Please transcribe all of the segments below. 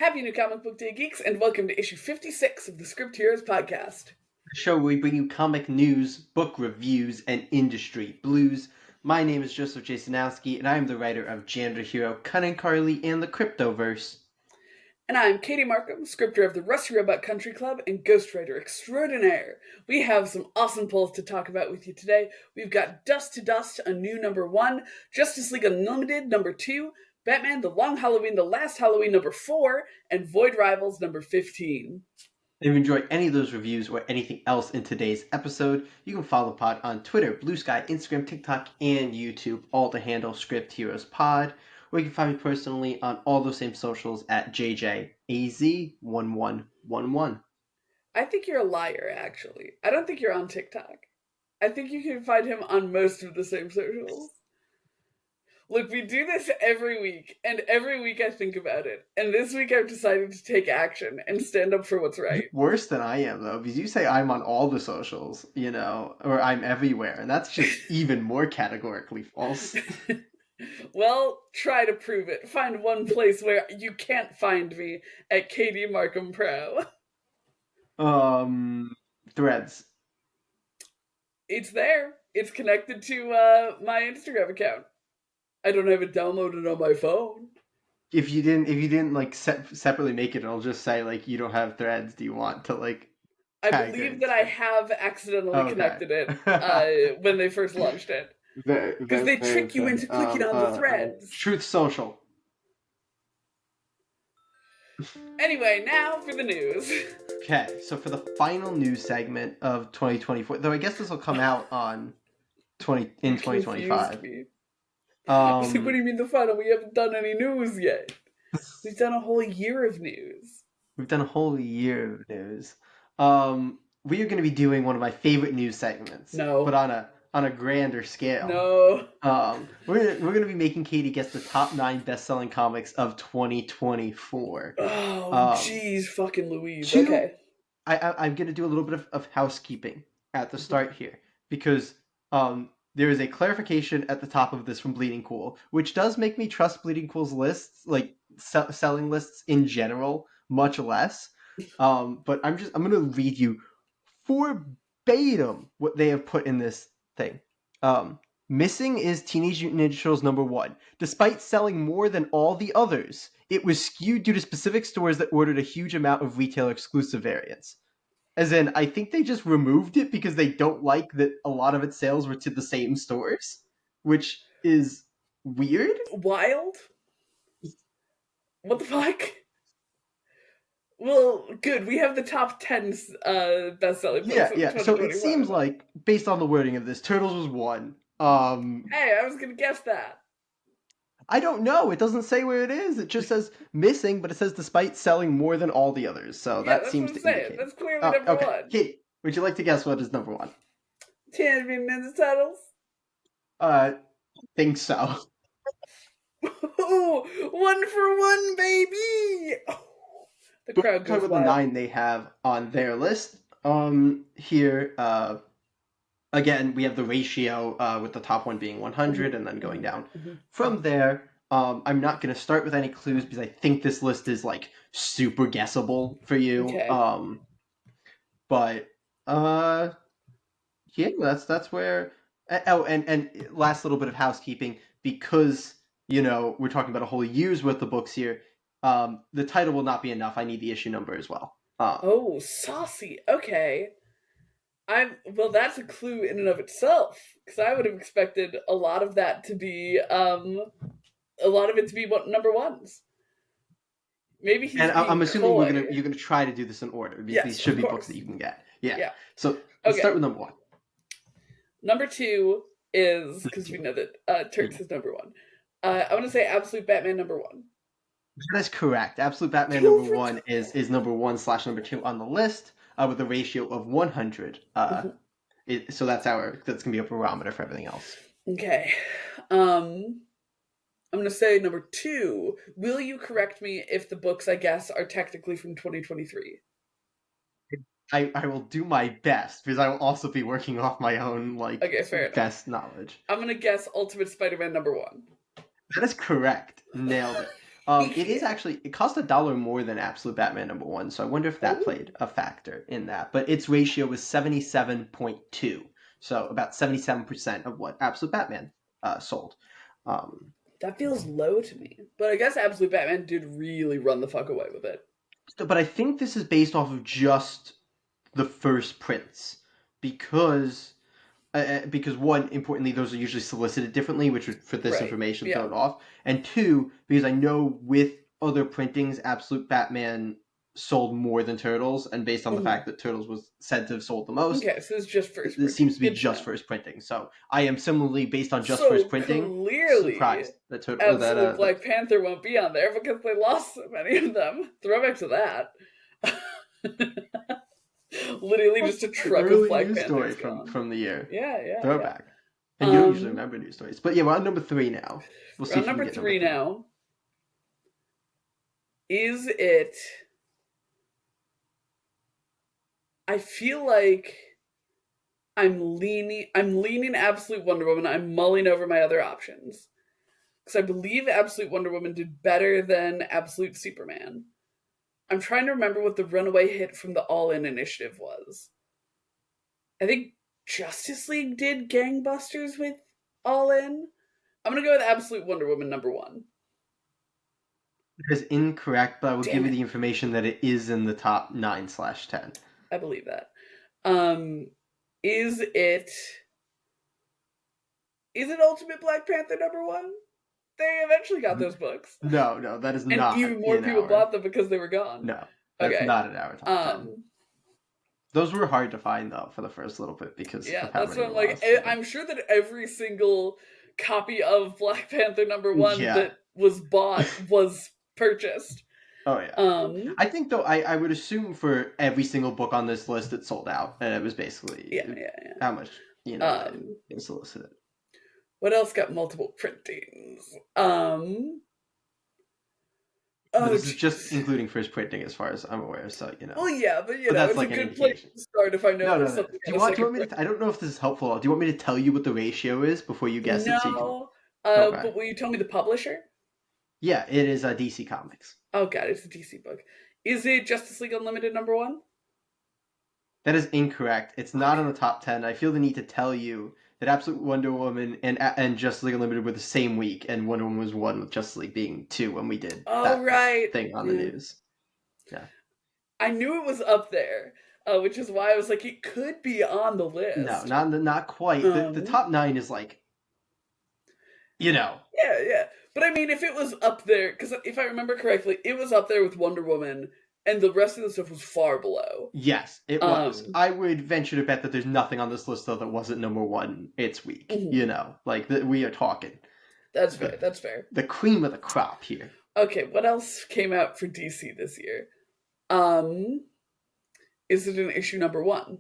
Happy New Comic Book Day, geeks, and welcome to issue 56 of the Script Heroes podcast. The show where we bring you comic news, book reviews, and industry blues. My name is Joseph Jasonowski, and I am the writer of Janitor Hero, Cunning Carly, and the Cryptoverse. And I'm Katie Markham, scripter of the Rusty Robot Country Club and ghostwriter extraordinaire. We have some awesome polls to talk about with you today. We've got Dust to Dust, a new number 1, Justice League Unlimited number 2, Batman The Long Halloween, The Last Halloween number 4, and Void Rivals number 15. If you enjoy any of those reviews or anything else in today's episode, you can follow the pod on Twitter, Blue Sky, Instagram, TikTok, and YouTube, all to handle Script Heroes Pod. Or you can find me personally on all those same socials at JJAZ1111. I think you're a liar, actually. I don't think you're on TikTok. I think you can find him on most of the same socials. Look, we do this every week, and every week I think about it. And this week I've decided to take action and stand up for what's right. Worse than I am, though, because you say I'm on all the socials, or I'm everywhere, and that's just even more categorically false. Well, try to prove it. Find one place where you can't find me at Katie Markham Pro. Threads. It's there. It's connected to my Instagram account. I don't have it downloaded on my phone. If you didn't like separately make it, it'll just say like you don't have Threads. Do you want to like? I believe that I have accidentally connected it when they first launched it. Because they trick you into clicking on the threads. Truth Social. Anyway, now for the news. Okay, so for the final news segment of 2024, though I guess this will come out on 2025. I was like, what do you mean the final? We haven't done any news yet. We've done a whole year of news. We are going to be doing one of my favorite news segments. No. But on a grander scale. No. We're going to be making Katie guess the top 9 best-selling comics of 2024. Oh, jeez, fucking Louise. Okay. I'm going to do a little bit of housekeeping at the start here, because there is a clarification at the top of this from Bleeding Cool, which does make me trust Bleeding Cool's lists, like selling lists in general, much less. But I'm going to read you verbatim what they have put in this thing. Missing is Teenage Mutant Ninja Turtles number 1. Despite selling more than all the others, it was skewed due to specific stores that ordered a huge amount of retailer exclusive variants. As in, I think they just removed it because they don't like that a lot of its sales were to the same stores, which is weird. Wild? What the fuck? Well, good. We have the top 10 best-selling books. Yeah. So it seems like, based on the wording of this, Turtles was 1. Hey, I was gonna guess that. I don't know. It doesn't say where it is. It just says missing, but it says despite selling more than all the others. So that seems to indicate. That's clearly number 1. Kate, would you like to guess what is number 1? Teenage Mutant Ninja Turtles? Think so. Ooh, 1 for 1, baby! The crowd goes wild. The 9 they have on their list. Here, again, we have the ratio with the top one being 100 and then going down. From there, I'm not going to start with any clues because I think this list is like super guessable for you. Okay. But yeah, that's where. Oh, and last little bit of housekeeping, because we're talking about a whole year's worth of books here. The title will not be enough. I need the issue number as well. Oh, saucy. Okay. Well, that's a clue in and of itself, because I would have expected a lot of that to be, number 1s. Maybe he's. And I'm assuming you're gonna try to do this in order, because yes, these should be books that you can get. Yeah. So let's start with number 1. Number 2 is, because we know that Turks is number 1. I want to say Absolute Batman number 1. That is correct. Absolute Batman number 1 is number 1/number 2 on the list. With a ratio of 100. So that's going to be a barometer for everything else. Okay. I'm going to say number 2. Will you correct me if the books I guess are technically from 2023? I will do my best, because I will also be working off my own best knowledge. I'm going to guess Ultimate Spider-Man number 1. That is correct. Nailed it. It is actually, it cost $1 more than Absolute Batman #1, so I wonder if that played a factor in that. But its ratio was 77.2, so about 77% of what Absolute Batman sold. That feels low to me. But I guess Absolute Batman did really run the fuck away with it. But I think this is based off of just the first prints, because one, importantly, those are usually solicited differently, which would, for this Right, information, yeah. throw it off. And two, because I know with other printings, Absolute Batman sold more than Turtles, and based on the fact that Turtles was said to have sold the most, Okay, so it's just first this printing. seems to be Good just know. first printing. So I am similarly, based on just So first printing, clearly, surprised that Absolute Black Panther won't be on there because they lost so many of them. Throwback to that. Literally just a an truck of early Black news story Panthers gone. from the year. Yeah. Throwback. And you don't usually remember news stories. But yeah, we're on number 3 now. We'll see We're on if you can number get three number 3. now. Is it? I feel like I'm leaning Absolute Wonder Woman. I'm mulling over my other options. Because I believe Absolute Wonder Woman did better than Absolute Superman. I'm trying to remember what the runaway hit from the All In initiative was. I think Justice League did gangbusters with All In. I'm gonna go with Absolute Wonder Woman #1. That is incorrect, but I will give Damn you it. the information that it is in the top 9/10. I believe that. Is it Ultimate Black Panther #1? They eventually got those books. No, that is And not even more in people our... bought them because they were gone. No, that's Okay. not in our top 10. Those were hard to find, though, for the first little bit because Yeah, of how that's many what I'm were like. lost. I'm sure that every single copy of Black Panther #1 Yeah. that was bought was purchased. Oh, yeah. I think, though, I would assume for every single book on this list, it sold out. And it was basically how much, it solicited. What else got multiple printings? This is just including first printing as far as I'm aware, so, Well, yeah, but that's it's like a an good place indication. to start if I know No. there's something. Do you want me to... I don't know if this is helpful. Do you want me to tell you what the ratio is before you guess it? So you can... No, Okay. but will you tell me the publisher? Yeah, it is DC Comics. Oh god, it's a DC book. Is it Justice League Unlimited #1? That is incorrect. It's not on the top 10. I feel the need to tell you that Absolute Wonder Woman and Justice League Unlimited were the same week, and Wonder Woman was 1 with Justice League being 2 when we did that thing on the news. Yeah. I knew it was up there, which is why I was like, it could be on the list. No, not quite. The top 9 is like, Yeah. But I mean, if it was up there, because if I remember correctly, it was up there with Wonder Woman, and the rest of the stuff was far below. Yes, it was. I would venture to bet that there's nothing on this list, though, that wasn't #1 its week. Like, we are talking. That's fair, that's fair. The cream of the crop here. Okay, what else came out for DC this year? Is it an issue #1? Do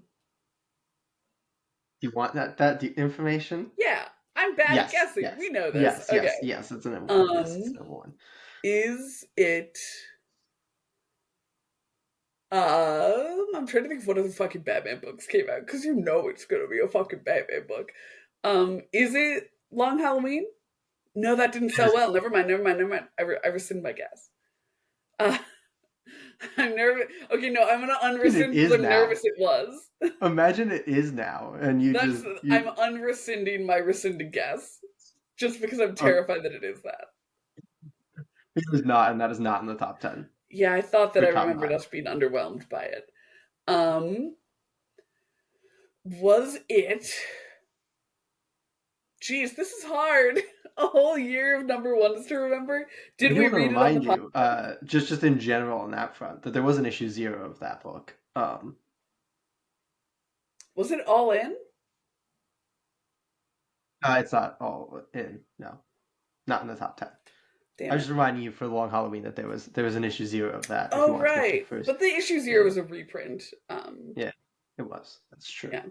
you want that information? Yeah, I'm bad at guessing. Yes. We know this. Yes, it's an #1. Yes, it's #1. Is it... I'm trying to think of what other fucking Batman books came out, because it's gonna be a fucking Batman book. Is it Long Halloween? No, that didn't sell well. Never mind. I rescind my guess. I'm nervous. Okay, no, I'm gonna unrescind because I'm nervous it was. Imagine it is now, and I'm unrescinding my rescinded guess, just because I'm terrified that it is that. It is not, and that is not in the top 10. Yeah, I thought that I remembered us being underwhelmed by it. Was it... Jeez, this is hard. A whole year of #1s to remember. Did we read it on the podcast? Just in general on that front, that there was an issue 0 of that book. Was it All In? It's not All In. No, not in the top 10. I was just reminding you for Long Halloween that there was an issue 0 of that. Oh right, but the issue 0 was a reprint. Yeah, it was. That's true. Yeah.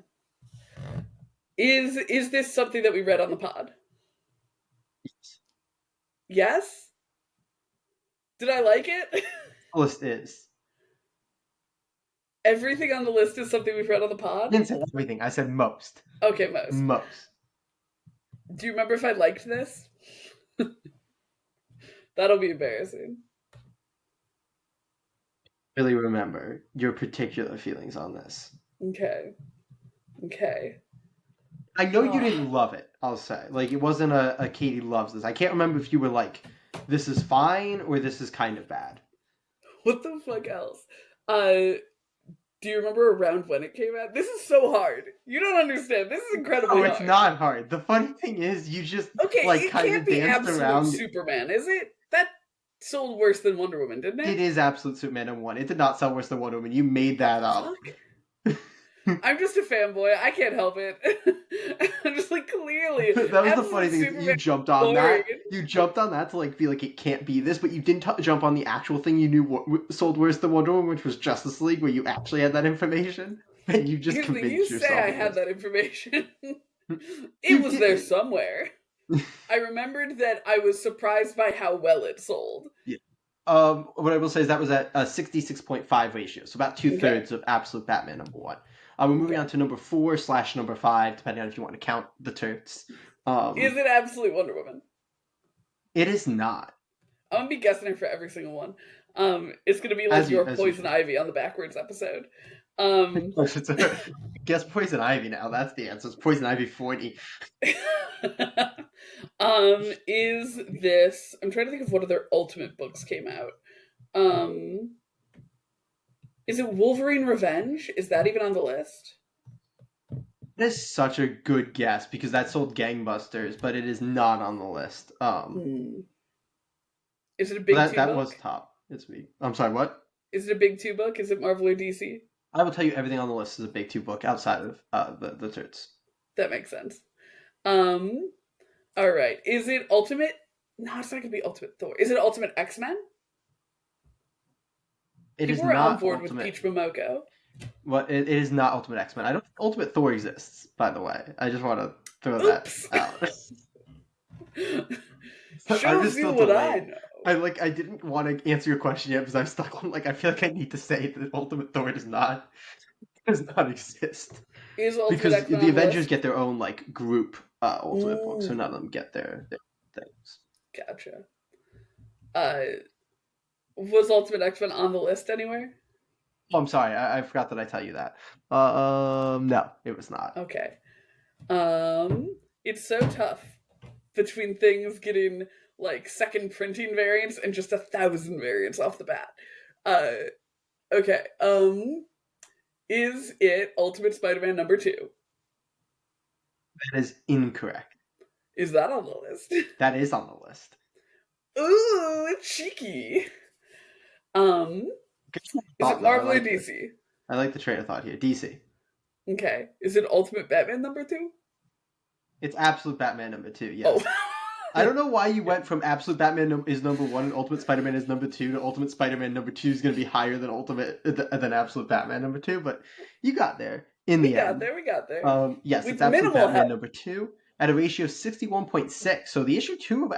Is this something that we read on the pod? Yes. Yes? Did I like it? The list is. Everything on the list is something we've read on the pod? I didn't say everything. I said most. Okay, most. Most. Do you remember if I liked this? That'll be embarrassing. Really remember your particular feelings on this. Okay. Okay. I know you Oh, didn't love it, I'll say. Like, it wasn't a Katie loves this. I can't remember if you were like, this is fine or this is kind of bad. what the fuck else? Uh, do you remember around when it came out? This is so hard. You don't understand. This is Oh, incredibly it's hard. not hard. The funny thing is, you just, Okay, like, it kind can't of be danced Absolute around. Superman, is it? That sold worse than Wonder Woman, didn't it? It is Absolute Superman #1. It did not sell worse than Wonder Woman. You made The that up. fuck? I'm just a fanboy. I can't help it. I'm just like, clearly, That was the funny Absolute thing is you Superman jumped is on boring. that. You jumped on that to like be like it can't be this, but you didn't jump on the actual thing you knew sold worse than Wonder Woman, which was Justice League, where you actually had that information, and you just Here's the thing, you convinced say yourself I it had was. that information. It You was there didn't. somewhere. I remembered that I was surprised by how well it sold. Yeah. What I will say is that was at a 66.5 ratio, so about two Okay. thirds of Absolute Batman #1. We're moving on Okay. to number 4/number 5, depending on if you want to count the turts. Is Um, it Absolute Wonder Woman? it is not, I'm gonna be guessing it for every single one. It's gonna be like as you your as Poison usual. Ivy on the backwards episode. Um, Guess Poison Ivy now. That's the answer. It's Poison Ivy 40. is this? I'm trying to think of what other Ultimate books came out. Um, is it Wolverine Revenge? Is that even on the list? That is such a good guess because that sold gangbusters, but it is not on the list. Hmm. Is it a But big two that was book? top. It's me. I'm sorry. What? Is it a big two book? Is it Marvel or DC? I will tell you everything on the list is a big two book outside of the turts. That makes sense. Um, all right. Is it Ultimate? No, it's not gonna be Ultimate Thor. Is it Ultimate X Men? It is People were on not board with Ultimate. Peach Momoko. What? It is not Ultimate X-Men. I don't think Ultimate Thor exists. By the way, I just want to throw that Oops. out. I'm just Shows you still what I delayed. know. I didn't want to answer your question yet because I'm stuck on I feel like I need to say that Ultimate Thor does not exist. Is Ultimate Because X Men the on the Avengers list? get their own group Ultimate books, so none of Ooh, them get their things. gotcha. Uh, was Ultimate X Men on the list anywhere? Oh, I'm sorry, I forgot that I tell you that. No, it was not. Okay. It's so tough between things getting like second printing variants and just 1,000 variants off the bat. Uh, okay. Is it Ultimate Spider-Man #2? That is incorrect. Is that on the list? That is on the list. Ooh, cheeky. Um, Good is it thought, though. I Marvel or like it. DC? I like the train of thought here. DC. Okay. Is it Ultimate Batman #2? It's Absolute Batman #2. Oh. Yes. I don't know why you went from Absolute Batman is #1 and Ultimate Spider-Man is #2 to Ultimate Spider-Man #2 is going to be higher than than Absolute Batman #2, but you got there in We the got end. there. We got there. Yes, With it's Absolute minimal Batman help. #2 at a ratio of 61.6. So the issue 2 of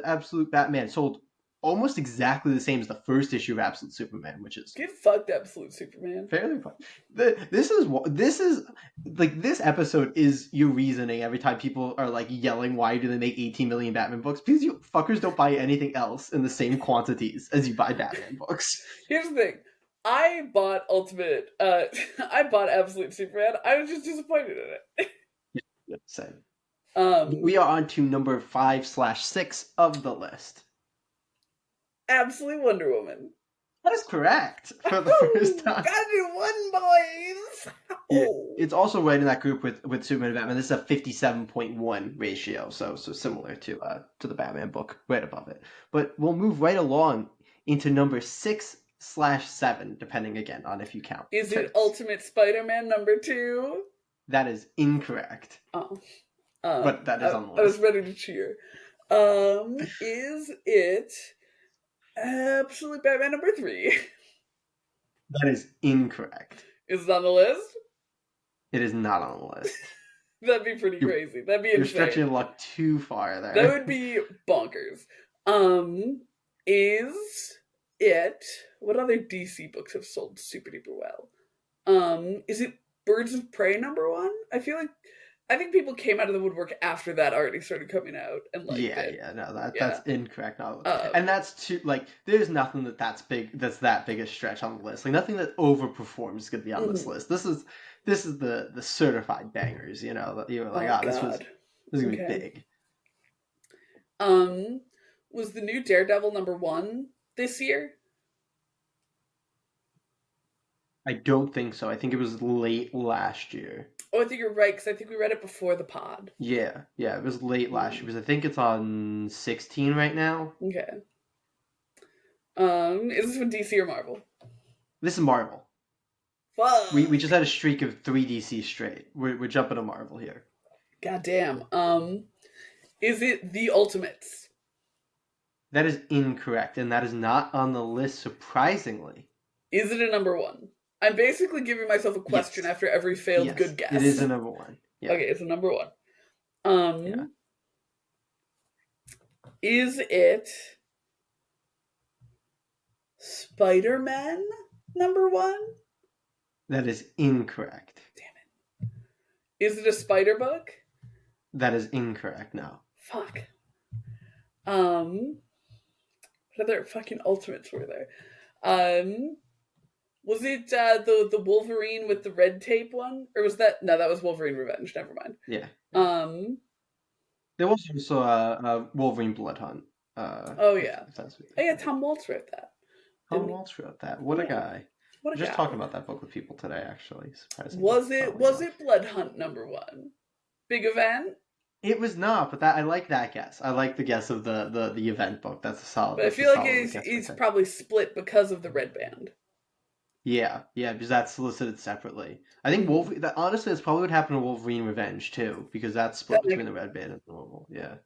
Absolute Batman sold almost exactly the same as the first issue of Absolute Superman, which is Get fucked, Absolute Superman. fairly fun. This is this episode is your reasoning every time people are yelling, why do they make 18 million Batman books? Because you fuckers don't buy anything else in the same quantities as you buy Batman books. Here's the thing. I bought Ultimate. I bought Absolute Superman. I was just disappointed in it. Yep, same. Um, We are on to number 5/6 of the list. Absolute Wonder Woman. That is correct for the first time. Gotta do one, boys. Yeah, it's also right in that group with Superman and Batman. This is a 57.1 ratio, so similar to the Batman book, right above it. But we'll move right along into number 6/7, depending again on if you count. Is it turns. Ultimate Spider-Man #2? That is incorrect, Oh, but that is on the I was list. ready to cheer. Is it Absolute Batman #3? That is incorrect. Is it on the list? It is not on the list. That'd be pretty You're, crazy. That'd be you're insane. stretching your luck too far there. That would be bonkers. Is it? What other DC books have sold super duper well? Is it Birds of Prey #1? I feel like I think people came out of the woodwork after that already started coming out and liked it. No, that's Yeah. incorrect. And that's too like there's nothing that's that big a stretch on the list. Like nothing that overperforms is gonna be on this list. This is the certified bangers. You know, that you were like, Oh this God. is gonna be Okay. big. Was the new Daredevil #1 this year? I don't think so. I think it was late last year. Oh, I think you're right because I think we read it before the pod. Yeah, it was late last year because I think it's on 16 right now. Okay. Is this from DC or Marvel? This is Marvel. Fuck. We just had a streak of 3 DC straight. We're jumping to Marvel here. Goddamn. Is it The Ultimates? That is incorrect, and that is not on the list, surprisingly. Is it a #1? I'm basically giving myself a question after every failed good guess. It is a #1. Yeah. Okay, it's a #1. Is it Spider-Man #1? That is incorrect. Damn it. Is it a Spider book? That is incorrect, no. Fuck. What other fucking Ultimates were there? Was it the Wolverine with the red tape one? Or was that... No, that was Wolverine Revenge. Never mind. Yeah. There was also a Wolverine Blood Hunt. Oh, yeah. Tom Waltz wrote that. Tom Waltz wrote that. What a guy. What a Just guy. talking about that book with people today, actually. Surprisingly. Was it Blood Hunt #1? Big event? It was not, but I like that guess. I like the guess of the event book. That's a solid. But I feel like it's probably split because of the Red Band. Yeah, because that's solicited separately. I think Wolverine. Honestly, that's probably what happened to Wolverine Revenge too, because that's split between the Red Band and the Marvel. Yeah.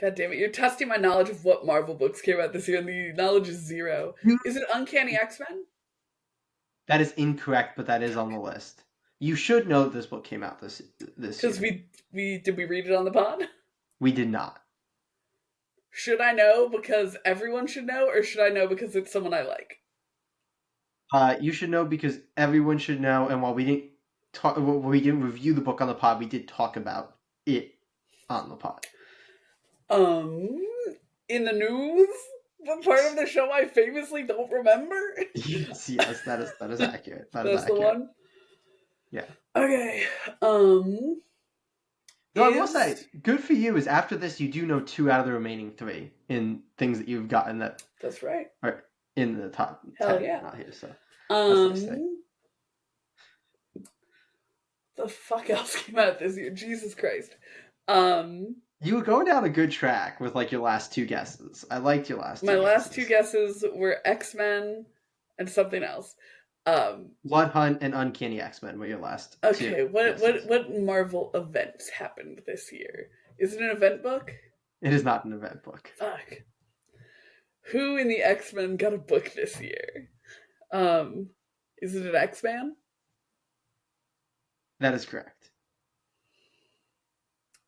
God damn it! You're testing my knowledge of what Marvel books came out this year, and the knowledge is 0. Is it Uncanny X-Men? That is incorrect, but that is on the list. You should know that this book came out this year. Because we did we read it on the pod? We did not. Should I know because everyone should know, or should I know because it's someone I like? You should know because everyone should know. And while we didn't review the book on the pod, we did talk about it on the pod. In the news, what part of the show I famously don't remember? yes, that is accurate. That's accurate. The one. Yeah. Okay. No, I will say, good for you is after this, you do know 2 out of the remaining 3 in things that you've gotten that. That's right. Are in the top 10. Hell yeah. Not here, so. The fuck else came out this year? Jesus Christ. You were going down a good track with like your last 2 guesses. I liked your last 2 guesses. My last 2 guesses were X-Men and something else. Blood Hunt and Uncanny X-Men were your last 2 Okay, what Marvel events happened this year? Is it an event book? It is not an event book. Fuck. Who in the X-Men got a book this year? Is it an X-Man? That is correct.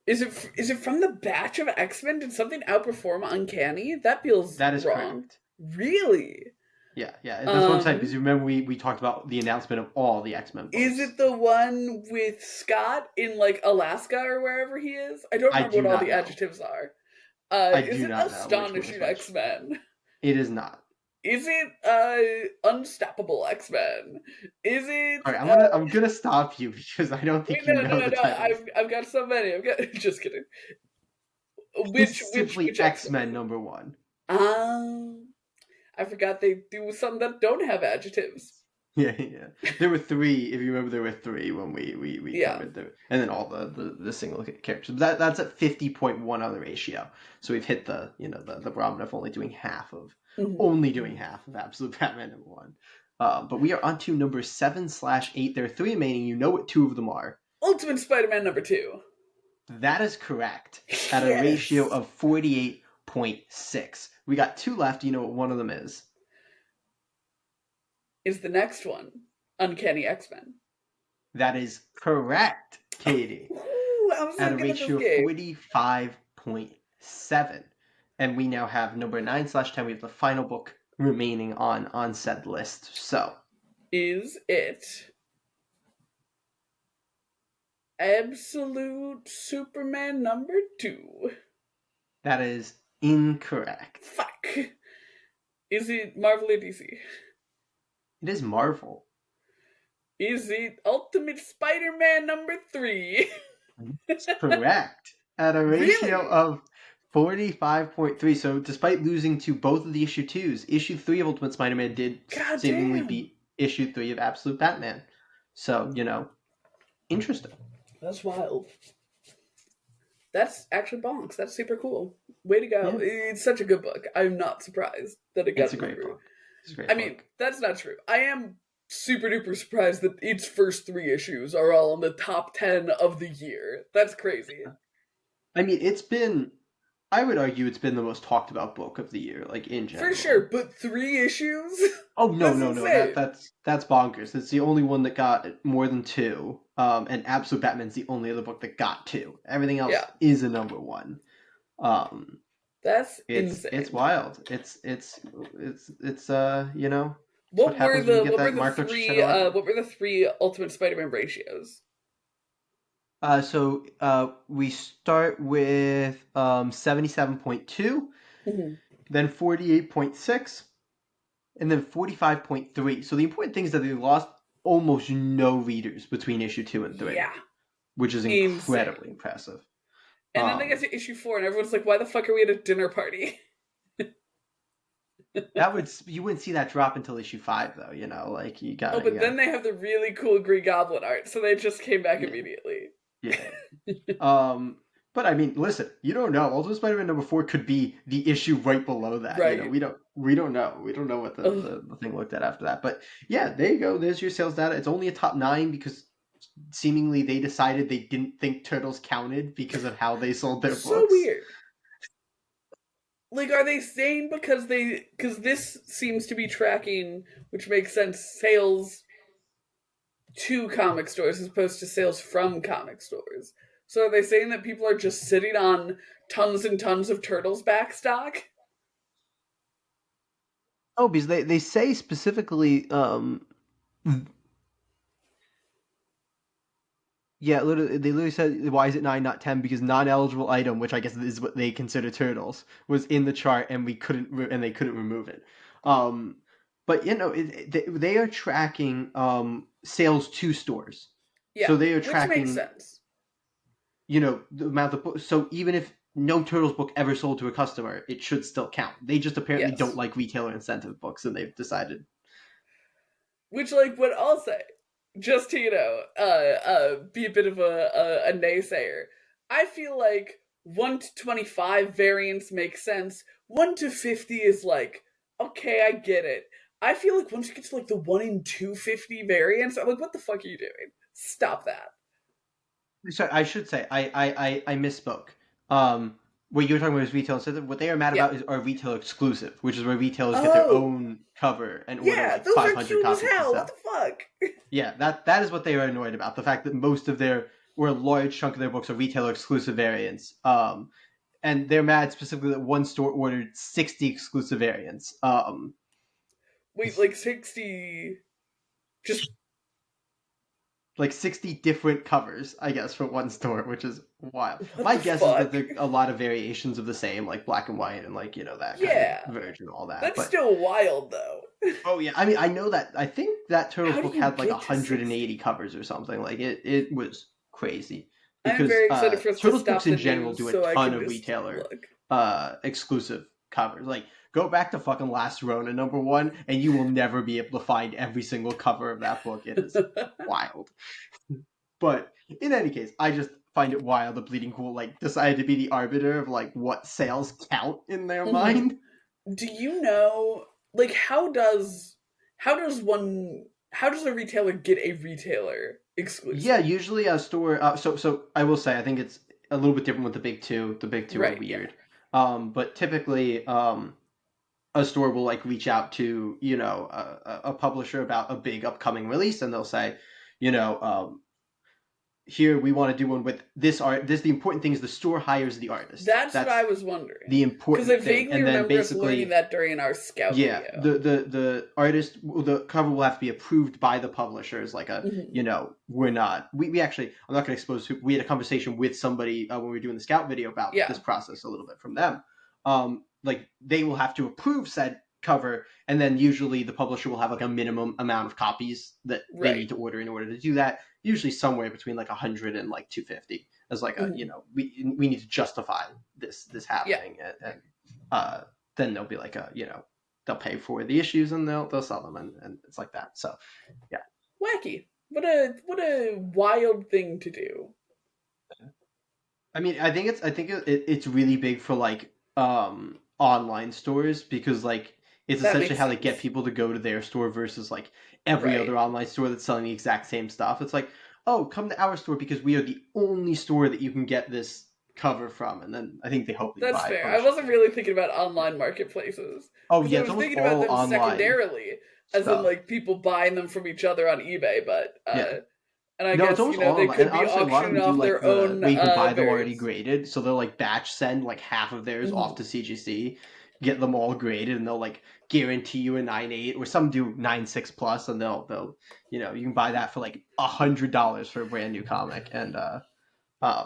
Is it from the batch of X-Men? Did something outperform Uncanny? That feels That is wrong. correct. Really? Yeah. That's what I'm saying, because you remember we talked about the announcement of all the X-Men books. Is it the one with Scott in like Alaska or wherever he is? I don't remember what all the adjectives are. Is it Astonishing X-Men? It is not. Is it Unstoppable X-Men? Is it? All right, I'm gonna stop you because I don't think you know the title. I've got so many. Just kidding. Which X-Men #1? I forgot they do some that don't have adjectives. Yeah. There were 3. If you remember, there were 3 when we covered them, and then all the single characters. That's at 50.1 on the ratio. So we've hit the barometer of only doing half of Absolute Batman #1. But we are on to number 7/8. There are 3 remaining. You know what 2 of them are. Ultimate Spider-Man #2. That is correct. At a ratio of 48.6. We got 2 left. You know what one of them is? Is the next one Uncanny X-Men? That is correct, Katie. Ooh, at a ratio of 45.7. And we now have number 9/10. We have the final book remaining on said list. So, is it Absolute Superman number 2. That is incorrect. Fuck. Is it Marvel or DC? It is Marvel. Is it Ultimate Spider-Man number 3? It's correct. At a ratio Really? of 45.3. So despite losing to both of the issue 2s, issue 3 of Ultimate Spider-Man did God seemingly damn. beat issue 3 of Absolute Batman. So, interesting. That's wild. That's actually bonks. That's super cool. Way to go. Yeah, It's such a good book. I'm not surprised that it it's got a a great number. book. It's a great I mean, book. that's not true. I am super duper surprised that its first 3 issues are all in the top 10 of the year. That's crazy. I mean, I would argue it's been the most talked about book of the year, like in For sure, general. but 3 issues? Oh no, That's no, no. That insane. that's bonkers. It's the only one that got more than two. And Absolute Batman's the only other book that got two. Everything else Yeah, is a number one. Um, that's it's insane. wild. It's what What were happens when you the get what were that the Mark Richardson three Award. what were the three Ultimate Spider-Man ratios? We start with 77.2, Mhm. then 48.6, and then 45.3. So the important thing is that they lost almost no readers between issue 2 and 3, Yeah, which is incredibly insane. impressive. And then they get Um, to issue 4, and everyone's like, "Why the fuck are we at a dinner party?" you wouldn't see that drop until issue 5 though, like Oh, you but then gotta, they have the really cool Green Goblin art, so they just came back yeah, immediately. yeah. But I mean, listen, you don't know. Ultimate Spider-Man number 4 could be the issue right below that. Right. We don't know. We don't know what Ugh. the thing looked at after that. But yeah, there you go. There's your sales data. It's only a top 9 because seemingly they decided they didn't think Turtles counted because of how they sold their So books. weird. Like, are they saying because this seems to be tracking, which makes sense, sales to comic stores as opposed to sales from comic stores. So are they saying that people are just sitting on tons and tons of Turtles back stock? Oh, because they say specifically, yeah, literally, they literally said, why is it 9, not 10? Because non-eligible item, which I guess is what they consider turtles, was in the chart, and they couldn't remove it. Um, but they are tracking sales to stores, Yeah, so they are which makes tracking sense. the amount of books. So even if no turtles book ever sold to a customer, it should still count. They just apparently don't Yes. like retailer incentive books, and they've decided. Which, like, what I'll say, just to, be a bit of a naysayer, I feel like 1 to 25 variants make sense. 1 to 50 is like, okay, I get it. I feel like once you get to like the 1 in 250 variants, I'm like, what the fuck are you doing? Stop that. Sorry, I should say I misspoke. What you were talking about is retail incentive. What they are mad Yeah. about is our retail exclusive, which is where retailers get their Oh, own cover and order yeah, like those are 500 cute as copies to hell. What the sell. fuck? Yeah, that is what they are annoyed about. The fact that most of their or a large chunk of their books are retailer exclusive variants. And they're mad specifically that one store ordered 60 exclusive variants. Wait, like 60. Just Like 60 different covers, I guess, for one store, which is wild. what My the guess is that fuck? there are a lot of variations of the same, like black and white and like, that kind of Yeah. version, all that. That's But still wild, though. oh yeah, I mean, I know that. I think that Turtles How do book you had like get to 180 60? covers or something. Like it was crazy I'm because very excited for us to Turtles books stop in the general news do a so I ton can of just retailer look. exclusive covers. Like go back to fucking Last Rona #1 and you will never be able to find every single cover of that book. It is wild. But in any case, I just find it wild that Bleeding Cool like decided to be the arbiter of like what sales count in their Mhm. mind. Do you know, like, how does a retailer get a retailer Yeah, exclusive? usually a store. So I will say I think it's a little bit different with the big two. The big two are Right, yeah. weird. But typically, a store will like reach out to a publisher about a big upcoming release, and they'll say, you know, here we want to do one with this art. The important thing is the store hires the artist. That's what I was wondering. The Because I important thing. vaguely And then remember us learning basically, that during our scout yeah, video. the artist, the cover will have to be approved by the publishers. Like we're not. We actually, I'm not going to expose. We had a conversation with somebody when we were doing the scout video about this process a little bit from them. Like they will have to approve said cover, and then usually the publisher will have like a minimum amount of copies that they need to order in order to do that. Usually somewhere between like 100 and like 250 as like a we need to justify this happening, and then they'll be like they'll pay for the issues and they'll sell them, and it's like that. So yeah, wacky. What a wild thing to do. I mean, I think it's really big for like online stores, because like it's essentially how they get people to go to their store versus like every other online store that's selling the exact same stuff. It's like, oh, come to our store because we are the only store that you can get this cover from, and then I think they hope that's fair. I wasn't really thinking about online marketplaces. Oh yeah, I was thinking about them online secondarily, as in like people buying them from each other on eBay. But and I guess it's almost they could be auctioning off their own. Where you can buy them already graded, so they'll like batch send like half of theirs off to CGC, get them all graded, and they'll like guarantee you a 9.8, or some do 9.6 plus, and they'll you can buy that for like $100 for a brand new comic, and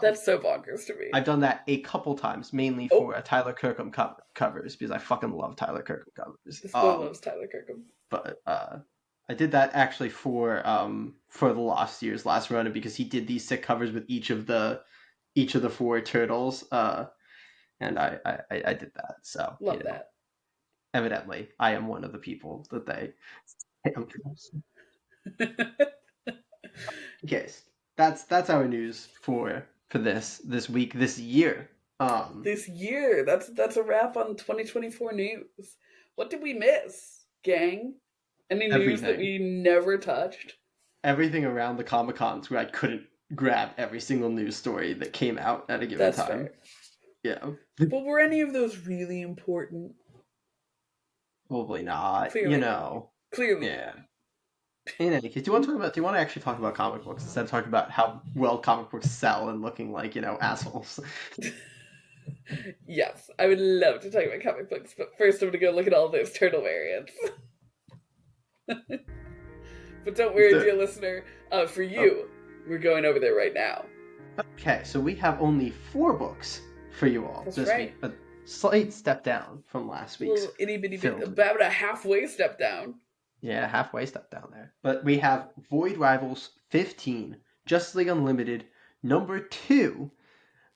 that's so bonkers to me. I've done that a couple times, mainly for Tyler Kirkham covers, because I fucking love Tyler Kirkham covers. This boy loves Tyler Kirkham. But I did that actually for the Lost Years last run, because he did these sick covers with each of the 4 turtles, and I did that. So love that. Evidently, I am one of the people that they. Yes, that's our news for this week, this year. This year, that's a wrap on 2024 news. What did we miss, gang? Any news that we never touched? Everything around the Comic-Cons where I couldn't grab every single news story that came out at a given time. Fair. Yeah. But were any of those really important? Probably not. Clearly. Clearly. Yeah. In any case, do you want to actually talk about comic books instead of talking about how well comic books sell and looking like, assholes? Yes, I would love to talk about comic books, but first I'm going to go look at all those turtle variants. But don't worry, dear listener, for you, we're going over there right now. Okay, so we have only 4 books for you all this week. A slight step down from last week's. A little itty bitty bit, about a halfway step down. Yeah, halfway step down there. But we have Void Rivals 15, Justice League Unlimited, number 2,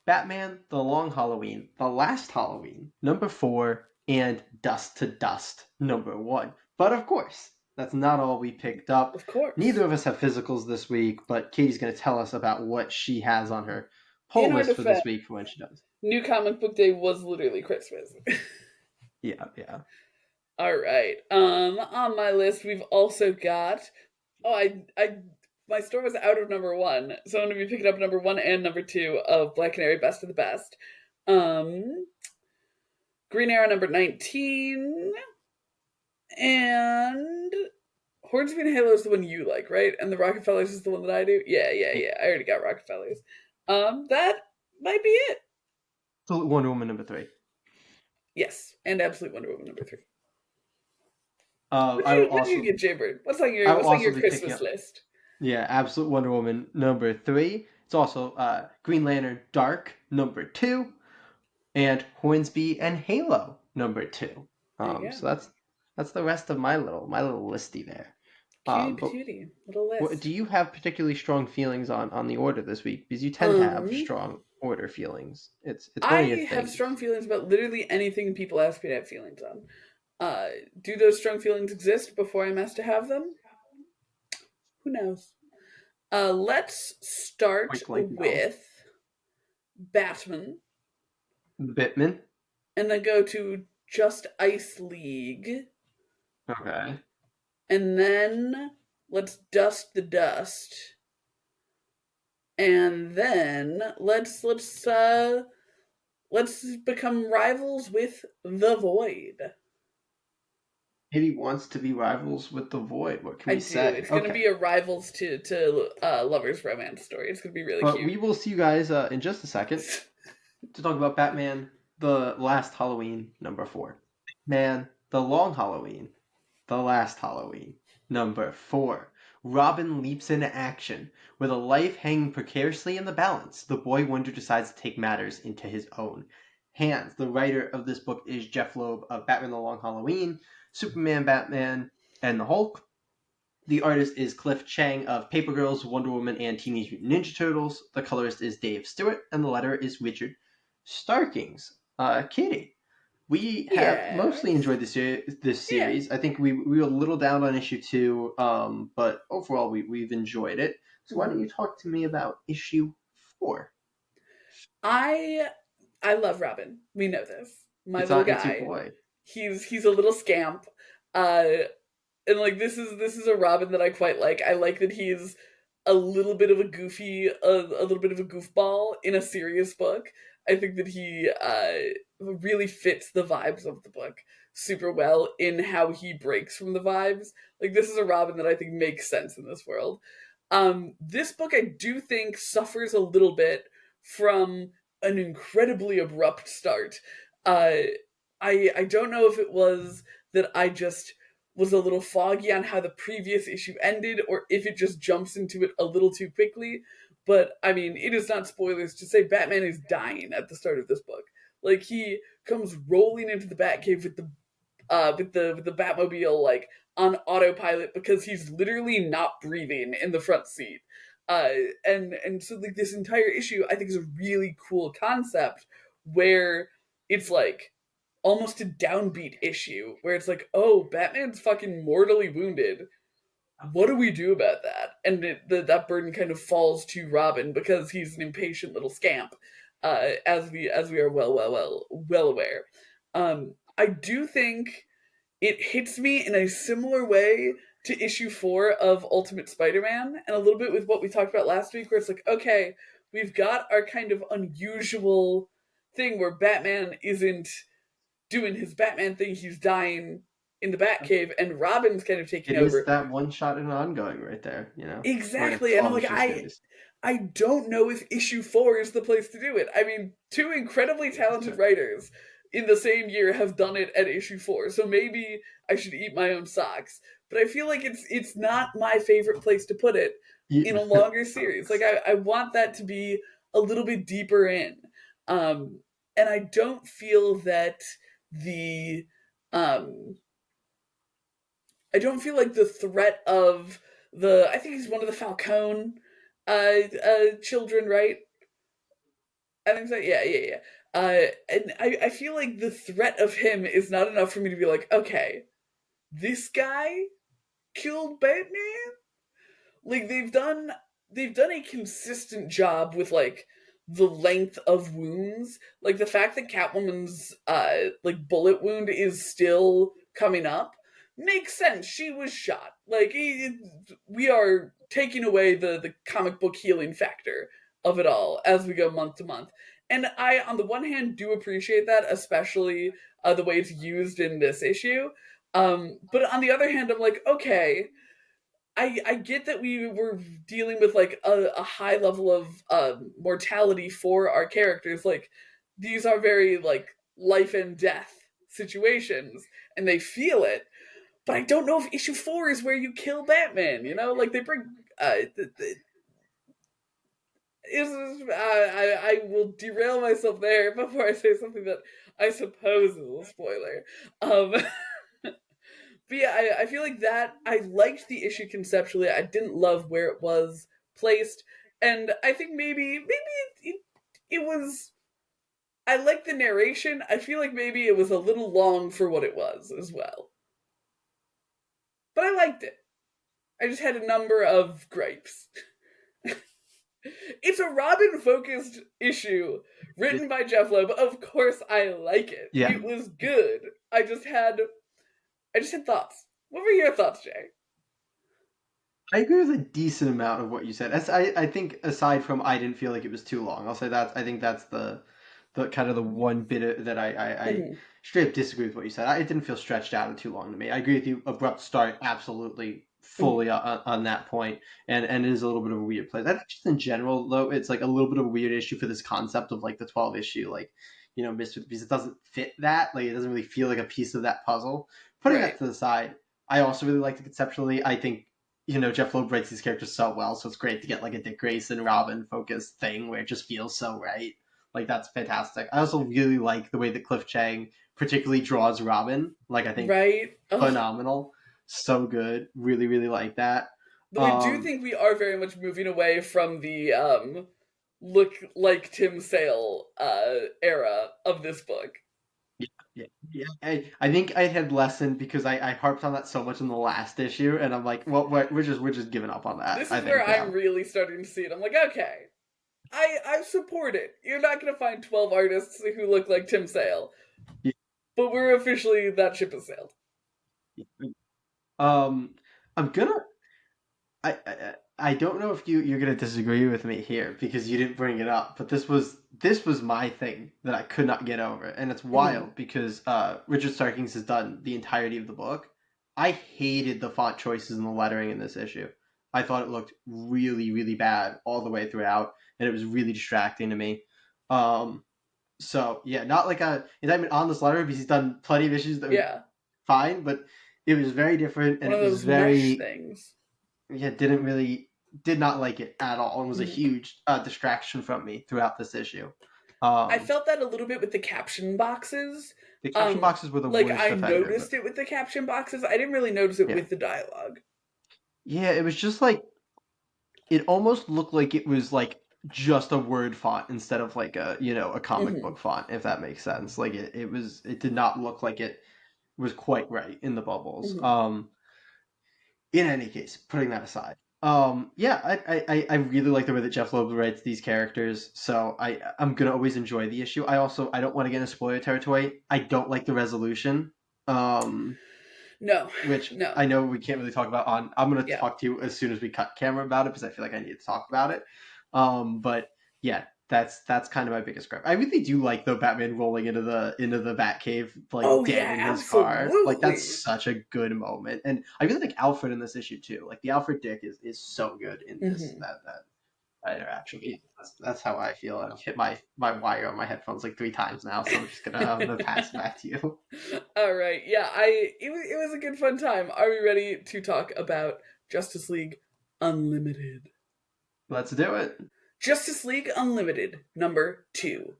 Batman The Long Halloween, The Last Halloween, number 4, and Dust to Dust, number 1. But of course, that's not all we picked up. Of course. Neither of us have physicals this week, but Katie's going to tell us about what she has on her pull list for this week for when she does. New Comic Book Day was literally Christmas. Yeah. All right. On my list, we've also got. My store was out of number 1, so I'm going to be picking up number 1 and number 2 of Black Canary Best of the Best. Green Arrow number 19, and Hornsby and Halo is the one you like, right? And the Rockefellers is the one that I do. Yeah. I already got Rockefellers. That might be it. Absolute Wonder Woman number 3. Yes, and Absolute Wonder Woman number 3. What did you get, Jaybird? What's on your Christmas list? Yeah, Absolute Wonder Woman number 3. It's also Green Lantern Dark number 2, and Hornsby and Halo number 2. So that's the rest of my little listy there. Cutie, little list. Do you have particularly strong feelings on the order this week? Because you tend to have strong order feelings. It's one of your things. I have strong feelings about literally anything people ask me to have feelings on. Do those strong feelings exist before I'm asked to have them? Who knows? Let's start with Batman. Bitman. And then go to Just Ice League. Okay. And then let's Dust the Dust. And then let's become rivals with The Void. Kitty wants to be rivals with the Void. What can I we do. say? It's going to Okay. be a rivals to lovers romance story. It's going to be really But cute. we will see you guys in just a second to talk about Batman: The Last Halloween #4. Man, The Long Halloween, The Last Halloween #4. Robin leaps into action. With a life hanging precariously in the balance, the boy wonder decides to take matters into his own hands. The writer of this book is Jeff Loeb of Batman: The Long Halloween, Superman, Batman, and the Hulk. The artist is Cliff Chang of Paper Girls, Wonder Woman, and Teenage Mutant Ninja Turtles. The colorist is Dave Stewart, and the letterer is Richard Starkings. Katie, we have Yeah. mostly enjoyed this Yeah. series. I think we were a little down on issue 2, but overall we've enjoyed it. So why don't Mhm. you talk to me about issue 4? I I love Robin. We know this. My little It's your guy. boy. He's a little scamp. Uh and like this is a Robin that I quite like. I like that he's a little bit of a goofy, a little bit of a goofball in a serious book. I think that he really fits the vibes of the book super well in how he breaks from the vibes. Like this is a Robin that I think makes sense in this world. This book I do think suffers a little bit from an incredibly abrupt start. Uh, I don't know if it was that I just was a little foggy on how the previous issue ended, or if it just jumps into it a little too quickly. But I mean, it is not spoilers to say Batman is dying at the start of this book. Like he comes rolling into the Batcave with the Batmobile like on autopilot because he's literally not breathing in the front seat. Uh, and so like this entire issue I think is a really cool concept where it's like almost a downbeat issue where it's like, oh, Batman's fucking mortally wounded. What do we do about that? And that burden kind of falls to Robin because he's an impatient little scamp, as we are well aware. I do think it hits me in a similar way to issue 4 of Ultimate Spider-Man, and a little bit with what we talked about last week, where it's like, okay, we've got our kind of unusual thing where Batman isn't doing his Batman thing, he's dying in the Batcave, and Robin's kind of taking It is over. that one shot and ongoing right there, when it's Exactly, and I'm like, almost just I don't know if issue 4 is the place to do it. I mean, two incredibly talented writers in the same year have done it at issue 4, so maybe I should eat my own socks. But I feel like it's not my favorite place to put it in Yeah. a longer series. Like I want that to be a little bit deeper in. Um, and I don't feel that the um I don't feel like the threat of the I think he's one of the Falcone children, right? I think so. Yeah. And I feel like the threat of him is not enough for me to be like, okay, this guy killed Batman. Like they've done a consistent job with like the length of wounds. Like the fact that Catwoman's like bullet wound is still coming up makes sense. She was shot. Like we are taking away the comic book healing factor of it all as we go month to month. And I, on the one hand, do appreciate that, especially the way it's used in this issue. But on the other hand, I'm like, okay, I get that we were dealing with like a high level of mortality for our characters. Like these are very like life and death situations, and they feel it. But I don't know if issue 4 is where you kill Batman. You know, like they bring. I will derail myself there before I say something that I suppose is a spoiler. Um, But yeah, I feel like that I liked the issue conceptually. I didn't love where it was placed, and I think maybe it was. I like the narration. I feel like maybe it was a little long for what it was as well, but I liked it. I just had a number of gripes. It's a Robin focused issue written by Jeff Loeb. Of course, I like it. Yeah. It was good. I just had thoughts. What were your thoughts, Jay? I agree with a decent amount of what you said. I think aside from I didn't feel like it was too long. I'll say that I think that's the kind of the one bit that I Mhm. straight up disagree with what you said. It didn't feel stretched out and too long to me. I agree with you. Abrupt start, absolutely, fully on that point, and it is a little bit of a weird place. I think just in general, though, it's like a little bit of a weird issue for this concept of like the 12 issue, like Misfit, because it doesn't fit that. Like it doesn't really feel like a piece of that puzzle. Putting Right. that to the side, I also really like it conceptually. I think Jeff Loeb writes these characters so well, so it's great to get like a Dick Grayson, Robin focused thing where it just feels so right. Like that's fantastic. I also really like the way that Cliff Chang particularly draws Robin. Like I think Right. Ugh. phenomenal, so good. Really, really like that. Though I do Um, think we are very much moving away from the look like Tim Sale era of this book. yeah. I think I had lessened because I harped on that so much in the last issue, and I'm like, well, we're just giving up on that. This I is where think I'm now. really starting to see it. I'm like, okay, I support it. You're not gonna find 12 artists who look like Tim Sale, Yeah, but we're officially that ship has sailed. yeah. I'm gonna I don't know if you're gonna disagree with me here because you didn't bring it up, but this was my thing that I could not get over, and it's Mm-hmm. wild because Richard Starkings has done the entirety of the book. I hated the font choices and the lettering in this issue. I thought it looked really really bad all the way throughout, and it was really distracting to me. Um, so yeah, not like a indictment on this letter because he's done plenty of issues that were Yeah, fine, but it was very different and one of it was those mesh very things. yeah, did not like it at all and was a Mm-hmm. huge distraction from me throughout this issue. I Um, felt that a little bit with the caption boxes. the caption boxes were the Like worst I offender, but noticed it with the caption boxes. I didn't really notice it yeah, with the dialogue. yeah, it was just like it almost looked like it was like just a word font instead of like a comic Mm-hmm. book font, if that makes sense. Like it did not look like it was quite right in the bubbles. Mm-hmm. In any case, putting that aside, yeah, I really like the way that Jeff Loeb writes these characters, so I'm gonna always enjoy the issue. I don't want to get into spoiler territory. I don't like the resolution, um, No, which no, I know we can't really talk about. I'm gonna yeah. talk to you as soon as we cut camera about it because I feel like I need to talk about it. But yeah, that's kind of my biggest gripe. I really do like though Batman rolling into the Batcave like Oh dead yeah, in his car. Like absolutely. that's such a good moment, and I really like Alfred in this issue too. Like the Alfred Dick is so good in this Mm-hmm. that interaction. Yeah, that's how I feel. I've hit my wire on my headphones like 3 times now, so I'm gonna pass it back to you. All right, yeah. It was a good fun time. Are we ready to talk about Justice League Unlimited? Let's do it. Justice League Unlimited number 2.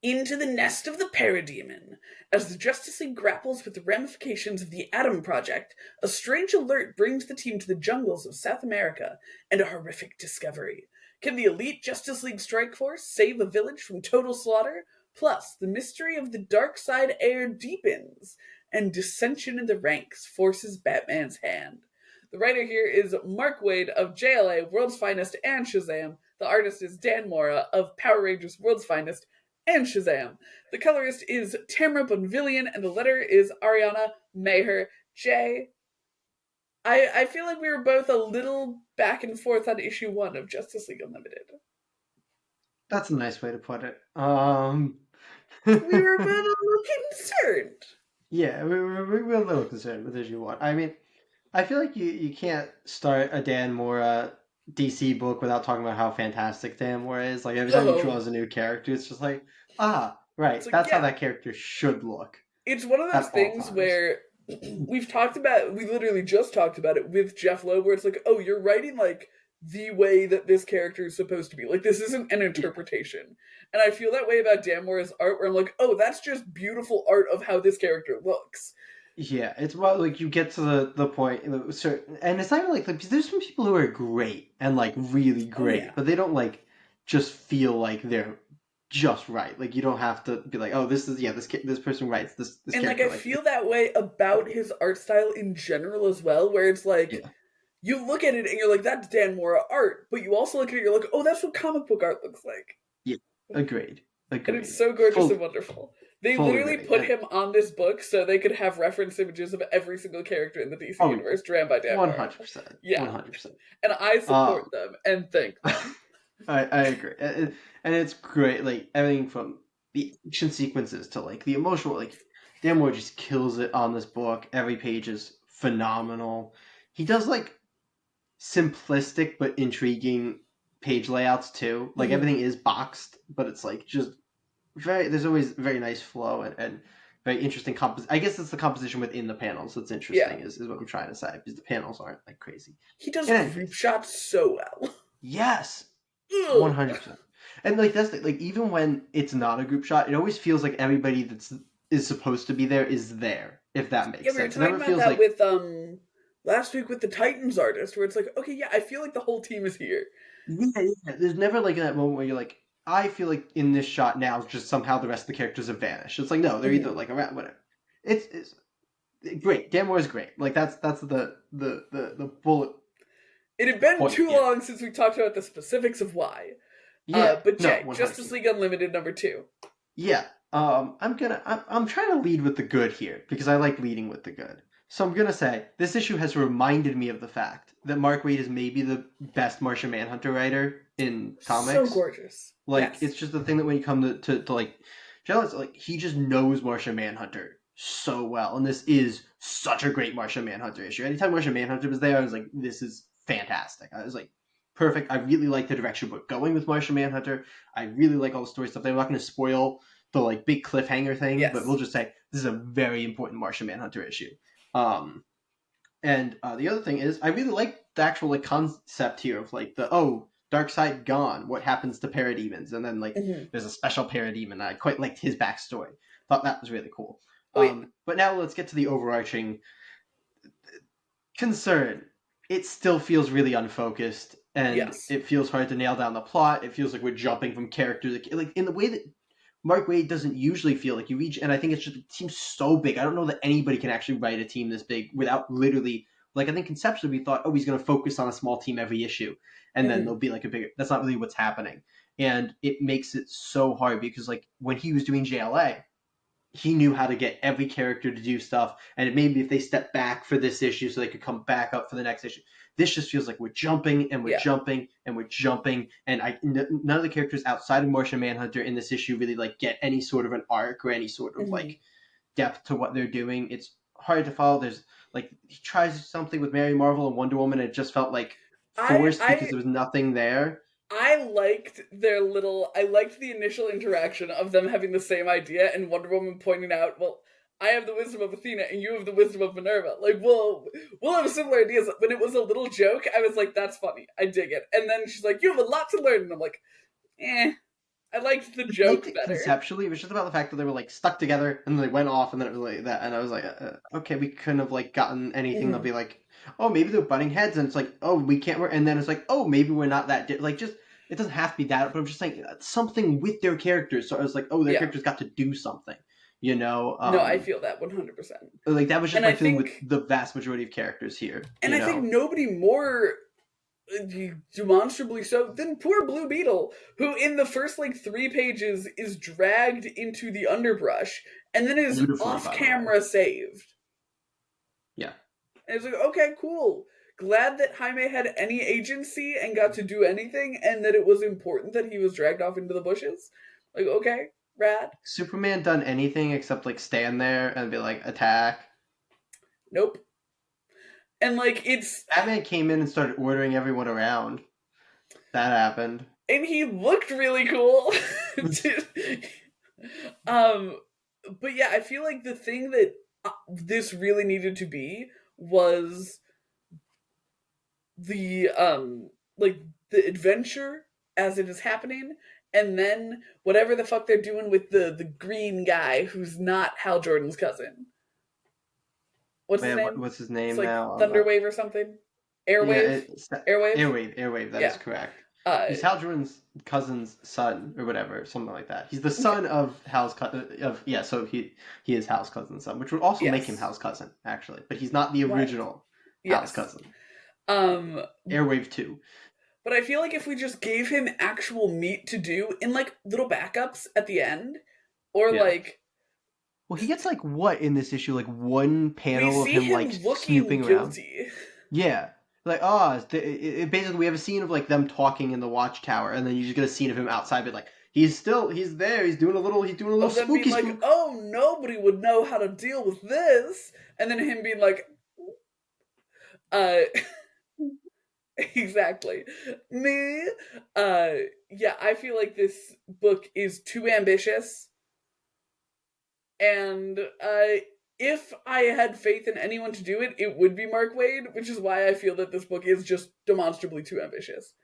Into the nest of the parademon. As the Justice League grapples with the ramifications of the Atom Project, a strange alert brings the team to the jungles of South America and a horrific discovery. Can the elite Justice League strike force save a village from total slaughter? Plus, the mystery of the dark side heir deepens, and dissension in the ranks forces Batman's hand. The writer here is Mark Waid of JLA, World's Finest, and Shazam. The artist is Dan Mora of Power Rangers, World's Finest, and Shazam. The colorist is Tamara Bonvillian, and the letter is Ariana Maher. Jay, I feel like we were both a little back and forth on issue 1 of Justice League Unlimited. That's a nice way to put it. We were both a little concerned. Yeah, we were a little concerned with issue one. I mean, I feel like you can't start a Dan Mora DC book without talking about how fantastic Dan Mora is. Like every time he Oh, draws a new character, it's just like, it's right, like, that's how yeah, that character should look it's one of those at all things times. where we literally just talked about it with Jeff Lowe, where it's like, oh, you're writing like the way that this character is supposed to be. Like, this isn't an Yeah, interpretation. And I feel that way about Dan Mora's art, where I'm like, oh, that's just beautiful art of how this character looks. yeah, it's about like you get to the point, certain, and it's not even like there's some people who are great and like really Oh, yeah. great, but they don't like just feel like they're just right. Like you don't have to be like, oh, this is this person writes this And like, character I like feel this. that way about his art style in general as well, where it's like, Yeah, you look at it and you're like, that's Dan Mora art, but you also look at it and you're like, oh, that's what comic book art looks like. yeah, agreed, And it's agreed, so gorgeous and full wonderful. They full literally agree. put him on this book so they could have reference images of every single character in the DC Oh yeah, universe drawn by Dan one Mora. hundred percent, Yeah, 100%. and I support Um, them and thank them. I agree, and it's great. Like everything from the action sequences to like the emotional, like Dan Moore just kills it on this book. Every page is phenomenal. He does like simplistic but intriguing page layouts too. Like Mhm. everything is boxed, but it's like just very. There's always very nice flow and very interesting I guess it's the composition within the panels that's Yeah. interesting. Is what I'm trying to say because the panels aren't like crazy. He does In any group case, shots so well. yes, Ugh. 100%. And like that's the, like even when it's not a group shot, it always feels like everybody that's is supposed to be there is there. If that Yeah, makes we were sense, it talking never about feels that like with last week with the Titans artist, where it's like, okay, yeah, I feel like the whole team is here. yeah. There's never like that moment where you're like, I feel like in this shot now, just somehow the rest of the characters have vanished. It's like no, they're either Mhm. like around whatever. It's great. Dan Moore is great. Like that's the bullet It had been point too here. long since we talked about the specifics of why. Yeah, But no, Jay, Justice 100%. League Unlimited #2. Yeah. I'm trying to lead with the good here because I like leading with the good. So I'm gonna say this issue has reminded me of the fact that Mark Waid is maybe the best Martian Manhunter writer in So comics. gorgeous. Like Yes. it's just the thing that when you come to like jealous, like he just knows Martian Manhunter so well, and this is such a great Martian Manhunter issue. Anytime Martian Manhunter was there, I was like, this is fantastic. I was like, perfect. I really like the direction we're going with Martian Manhunter. I really like all the story stuff. I'm not going to spoil the like big cliffhanger thing, but Yes. we'll just say this is a very important Martian Manhunter issue. Um, and the other thing is, I really like the actual like concept here of like the Darkseid gone. What happens to parademons? And then like Hmm. there's a special parademon. I quite liked his backstory. Thought that was really cool. Oh yeah. But now let's get to the overarching concern. It still feels really unfocused, and Yes. it feels hard to nail down the plot. It feels like we're jumping from character to like in the way that Mark Waid doesn't usually feel like you reach, and I think it's just the team's so big. I don't know that anybody can actually write a team this big without literally like I think conceptually we thought, oh, he's going to focus on a small team every issue, and then Hmm. there'll be like a bigger. That's not really what's happening, and it makes it so hard because like when he was doing JLA, he knew how to get every character to do stuff, and maybe if they step back for this issue so they could come back up for the next issue. This just feels like we're jumping and we're Yeah. jumping and we're jumping, and none of the characters outside of Martian Manhunter in this issue really like get any sort of an arc or any sort of Hmm. like depth to what they're doing. It's hard to follow. There's like he tries something with Mary Marvel and Wonder Woman, and it just felt like I forced because I there was nothing there. I liked their little. I liked the initial interaction of them having the same idea and Wonder Woman pointing out, "Well, I have the wisdom of Athena and you have the wisdom of Minerva. Like, we'll have similar ideas." When it was a little joke, I was like, "That's funny. I dig it." And then she's like, "You have a lot to learn," and I'm like, "Eh." I liked the I liked joke it better. conceptually. It was just about the fact that they were like stuck together and then they went off and then it was like that. And I was like, okay, we couldn't have like gotten anything. They'll Hmm. be like, oh, maybe they're butting heads, and it's like, oh, we can't work. And then it's like, oh, maybe we're not that. Like, just it doesn't have to be that. But I'm just saying something with their characters. So I was like, oh, their Yeah. characters got to do something. You know, No, I feel that 100%. like that was just And my I feeling with think the vast majority of characters here. and You I think know, nobody more demonstrably so than poor Blue Beetle, who in the first like 3 pages is dragged into the underbrush and then is beautifully, off by the way. camera saved. Yeah. And it's like, okay, cool. Glad that Jaime had any agency and got to do anything, and that it was important that he was dragged off into the bushes. Like, okay, rad. Superman done anything except like stand there and be like attack. Nope. And like it's Batman came in and started ordering everyone around. That happened. and he looked really cool. um but yeah, I feel like the thing that this really needed to be was the like the adventure as it is happening, and then whatever the fuck they're doing with the green guy who's not Hal Jordan's cousin. What's his Man, name? what's his It's name like now? I'm not. Thunderwave or something. Yeah, Airwave. it's Airwave. Airwave. That is Yeah. correct. Uh. He's Hal Jordan's cousin's son or whatever, something like that. He's the son of Hal's of yeah. So he is Hal's cousin's son, which would also make him Yes. Hal's cousin actually, but he's not the Right. original Hal's Yes. cousin. Um. Airwave 2. But I feel like if we just gave him actual meat to do in like little backups at the end, or Yeah. like Well, he gets like what in this issue? Like one we panel of see him him like looking snooping around. guilty. Yeah. Like, oh, basically we have a scene of like them talking in the watchtower, and then you just get a scene of him outside, but like, He's there. He's doing a little Of them being spooky like, spook. oh, nobody would know how to deal with this, and then him being like, uh, exactly. Me, uh, yeah, I feel like this book is too ambitious, and if I had faith in anyone to do it, it would be Mark Waid, which is why I feel that this book is just demonstrably too ambitious.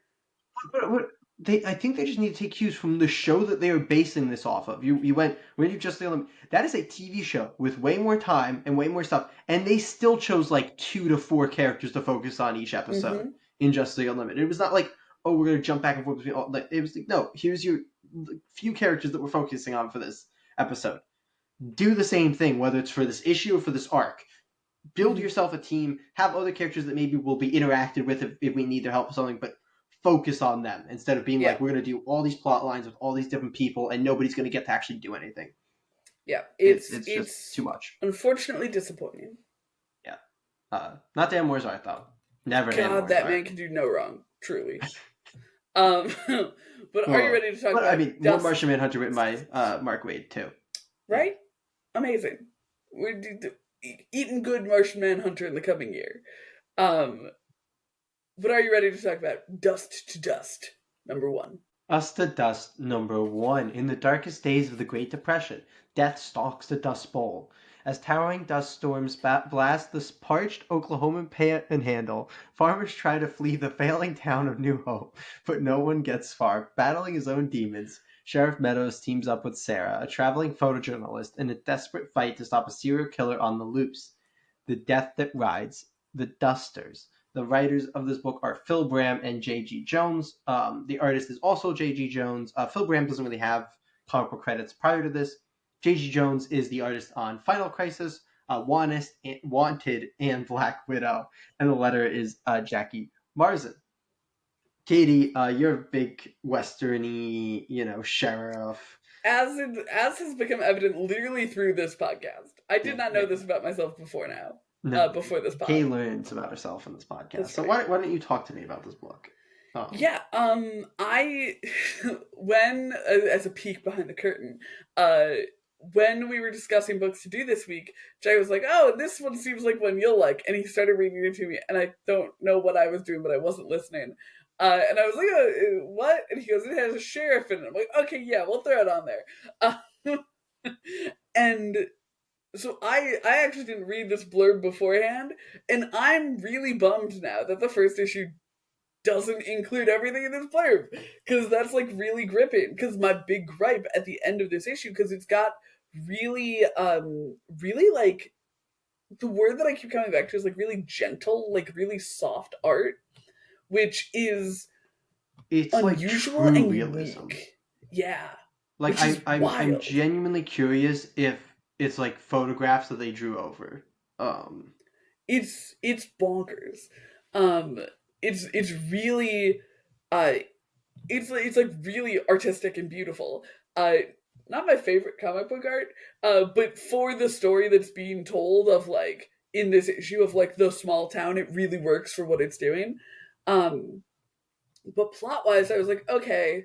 What I think they just need to take cues from the show that they are basing this off of. You went when you just that is a TV show with way more time and way more stuff, and they still chose like 2 to 4 characters to focus on each episode Mm-hmm. in Justice League Unlimited. It was not like, oh, we're gonna jump back and forth between all. Like, it was like, no, here's your few characters that we're focusing on for this episode. Do the same thing, whether it's for this issue or for this arc. Build Mm-hmm. yourself a team. Have other characters that maybe will be interacted with if we need their help with something, but focus on them instead of being Yeah, like, we're going to do all these plot lines with all these different people and nobody's going to get to actually do anything. yeah. It's just It's too much. unfortunately disappointing. Yeah. Not Dan Morzart though. Never Dan God, that Morzart. man can do no wrong. Truly. But are you Oh, ready to talk but I about mean, more Dust? Martian Manhunter written by Mark Waid too. Yeah. Right? Amazing. We're eating good Martian Manhunter in the coming year. Um, but are you ready to talk about Dust to Dust, #1? Dust to Dust #1. In the darkest days of the Great Depression, death stalks the Dust Bowl. As towering dust storms blast the parched Oklahoman panhandle, farmers try to flee the failing town of New Hope, but no one gets far. Battling his own demons, Sheriff Meadows teams up with Sarah, a traveling photojournalist, in a desperate fight to stop a serial killer on the loose. The Death That Rides, The Dusters. The writers of this book are Phil Bram and J.G. Jones. The artist is also J.G. Jones. Phil Bram doesn't really have comic book credits prior to this. J.G. Jones is the artist on Final Crisis, Wanted, and Black Widow. And the letter is Jackie Marzin. Katie, you're a big westerny, sheriff. As has become evident literally through this podcast. I did Yeah, not know yeah. this about myself before now. No, Before this Kay pod. learns about herself in this podcast. That's So right. why don't you talk to me about this book? Yeah, I when as a peek behind the curtain, when we were discussing books to do this week, Jay was like, "Oh, this one seems like one you'll like," and he started reading it to me, and I don't know what I was doing, but I wasn't listening. And I was like, "What?" And he goes, "It has a sheriff in it." I'm like, "Okay, yeah, we'll throw it on there." And so I actually didn't read this blurb beforehand, and I'm really bummed now that the first issue doesn't include everything in this blurb, because that's like really gripping. Because my big gripe at the end of this issue, because it's got really really like, the word that I keep coming back to is like really gentle, like really soft art, which is It's like unusual true and realism. unique. Yeah, Like which is I'm wild. genuinely curious if it's like photographs that they drew over. It's bonkers. Um, it's really uh it's like really artistic and beautiful. Not my favorite comic book art, but for the story that's being told of like in this issue of like the small town, it really works for what it's doing. Um, but plot wise, I was like, okay,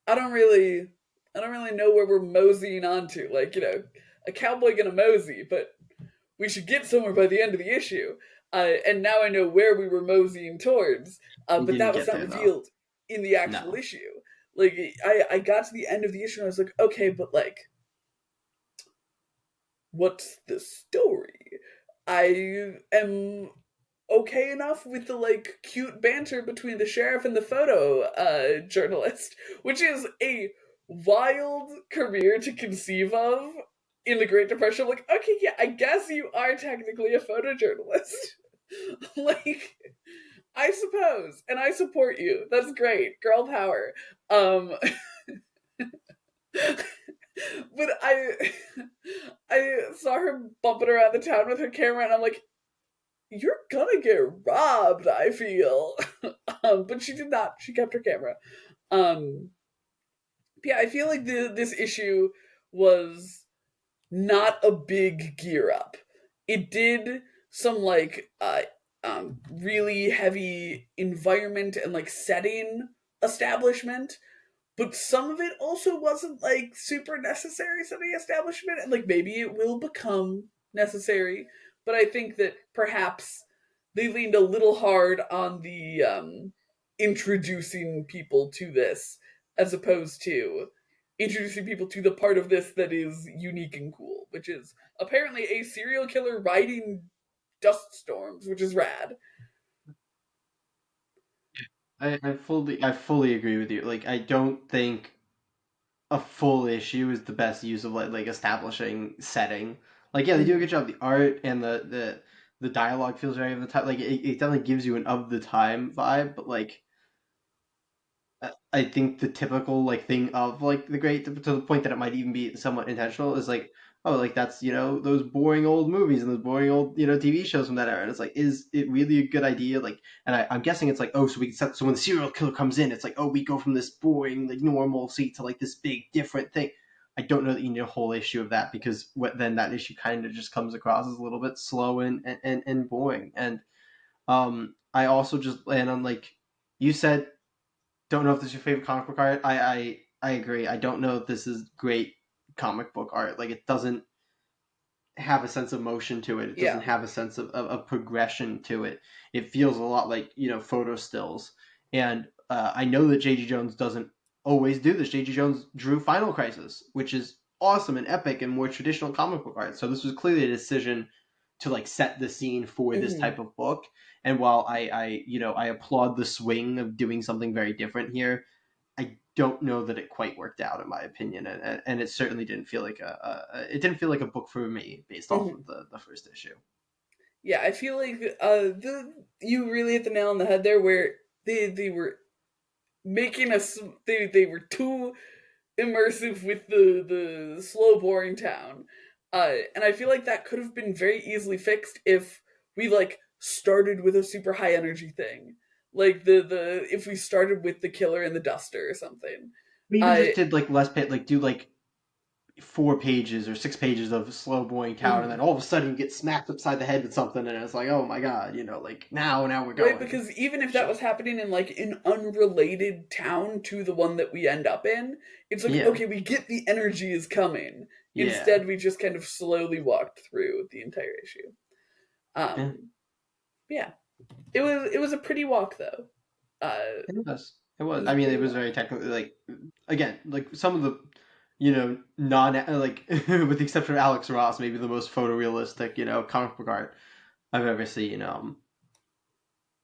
I don't really, I don't really know where we're moseying onto. Like, a cowboy gonna mosey, but we should get somewhere by the end of the issue. And now I know where we were moseying towards, You but didn't that was get not there though. revealed in the actual No. issue. Like, I got to the end of the issue and I was like, okay, but like, what's the story? I am okay enough with the like cute banter between the sheriff and the photo journalist, which is a wild career to conceive of in the Great Depression. Like, okay, yeah, I guess you are technically a photojournalist. Like, I suppose, and I support you. That's great, girl power. Um, but I saw her bumping around the town with her camera, and I'm like, you're gonna get robbed, I feel. But she did not. She kept her camera. Um, yeah, I feel like this issue was not a big gear up. It did some like really heavy environment and like setting establishment, but some of it also wasn't like super necessary to the establishment, and like maybe it will become necessary. But I think that perhaps they leaned a little hard on the introducing people to this, as opposed to introducing people to the part of this that is unique and cool, which is apparently a serial killer riding dust storms, which is rad. I fully agree with you. Like, I don't think a full issue is the best use of like establishing setting. Like, yeah, they do a Mm-hmm. good job. The art and the dialogue feels very of the time. Like, it definitely gives you an of the time vibe, but like I think the typical like thing of like the great to the point that it might even be somewhat intentional is like, oh, like that's those boring old movies and those boring old TV shows from that era, and it's like, is it really a good idea? Like, and I'm guessing it's like, oh, so we can set, so when the serial killer comes in, it's like, oh, we go from this boring like normal seat to like this big different thing. I don't know that you need a whole issue of that, because then that issue kind of just comes across as a little bit slow and boring. And I also just land on, like you said, don't know if this is your favorite comic book art. I agree. I don't know if this is great comic book art. Like, it doesn't have a sense of motion to it. It doesn't Yeah. have a sense of progression to it. It feels a lot like photo stills. And I know that J.G. Jones doesn't always do this. J.G. Jones drew Final Crisis, which is awesome and epic and more traditional comic book art. So this was clearly a decision to like set the scene for this Mm-hmm. type of book. And while I applaud the swing of doing something very different here, I don't know that it quite worked out, in my opinion, and it certainly didn't feel like it didn't feel like a book for me based off Mm-hmm. of the first issue. Yeah, I feel like the you really hit the nail on the head there, where they were making us they were too immersive with the slow boring town, and I feel like that could have been very easily fixed if we like started with a super high energy thing, like the if we started with the killer and the duster or something. Even I just did like less pit, like do like 4 pages or 6 pages of slow boring town, and then mhm. all of a sudden you get smacked upside the head with something, and it's like, oh my god, like now we're Right, going. because even if that was Show. happening in like an unrelated town to the one that we end up in, it's like, Yeah, okay, we get the energy is coming. yeah, Instead, we just kind of slowly walked through the entire issue. yeah. Um, yeah, it was a pretty walk though. It was. It It was. was I a mean, it pretty was walk. very technically, like, again, like some of the non like with the exception of Alex Ross, maybe the most photorealistic comic book art I've ever seen.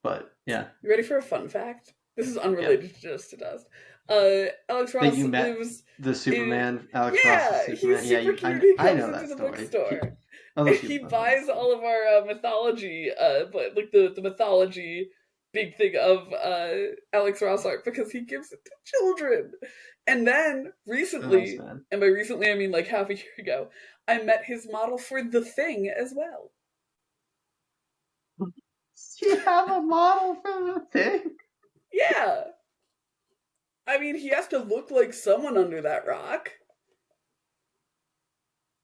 But yeah, You ready for a fun fact? This is yeah. unrelated to Just to Dust. Alex That Ross you met lives the in. Superman, Alex Ross, the Yeah, he's Superman. Yeah, super you. cute. I He comes know into that the story. bookstore. I love He Superman. buys all of our mythology, but like the mythology big thing of Alex Ross art because he gives it to children. And then Oh, nice recently, man. and by recently I mean like half a year ago, I met his model for The Thing as well. Do you have a model for the thing? Yeah, I mean he has to look like someone under that rock.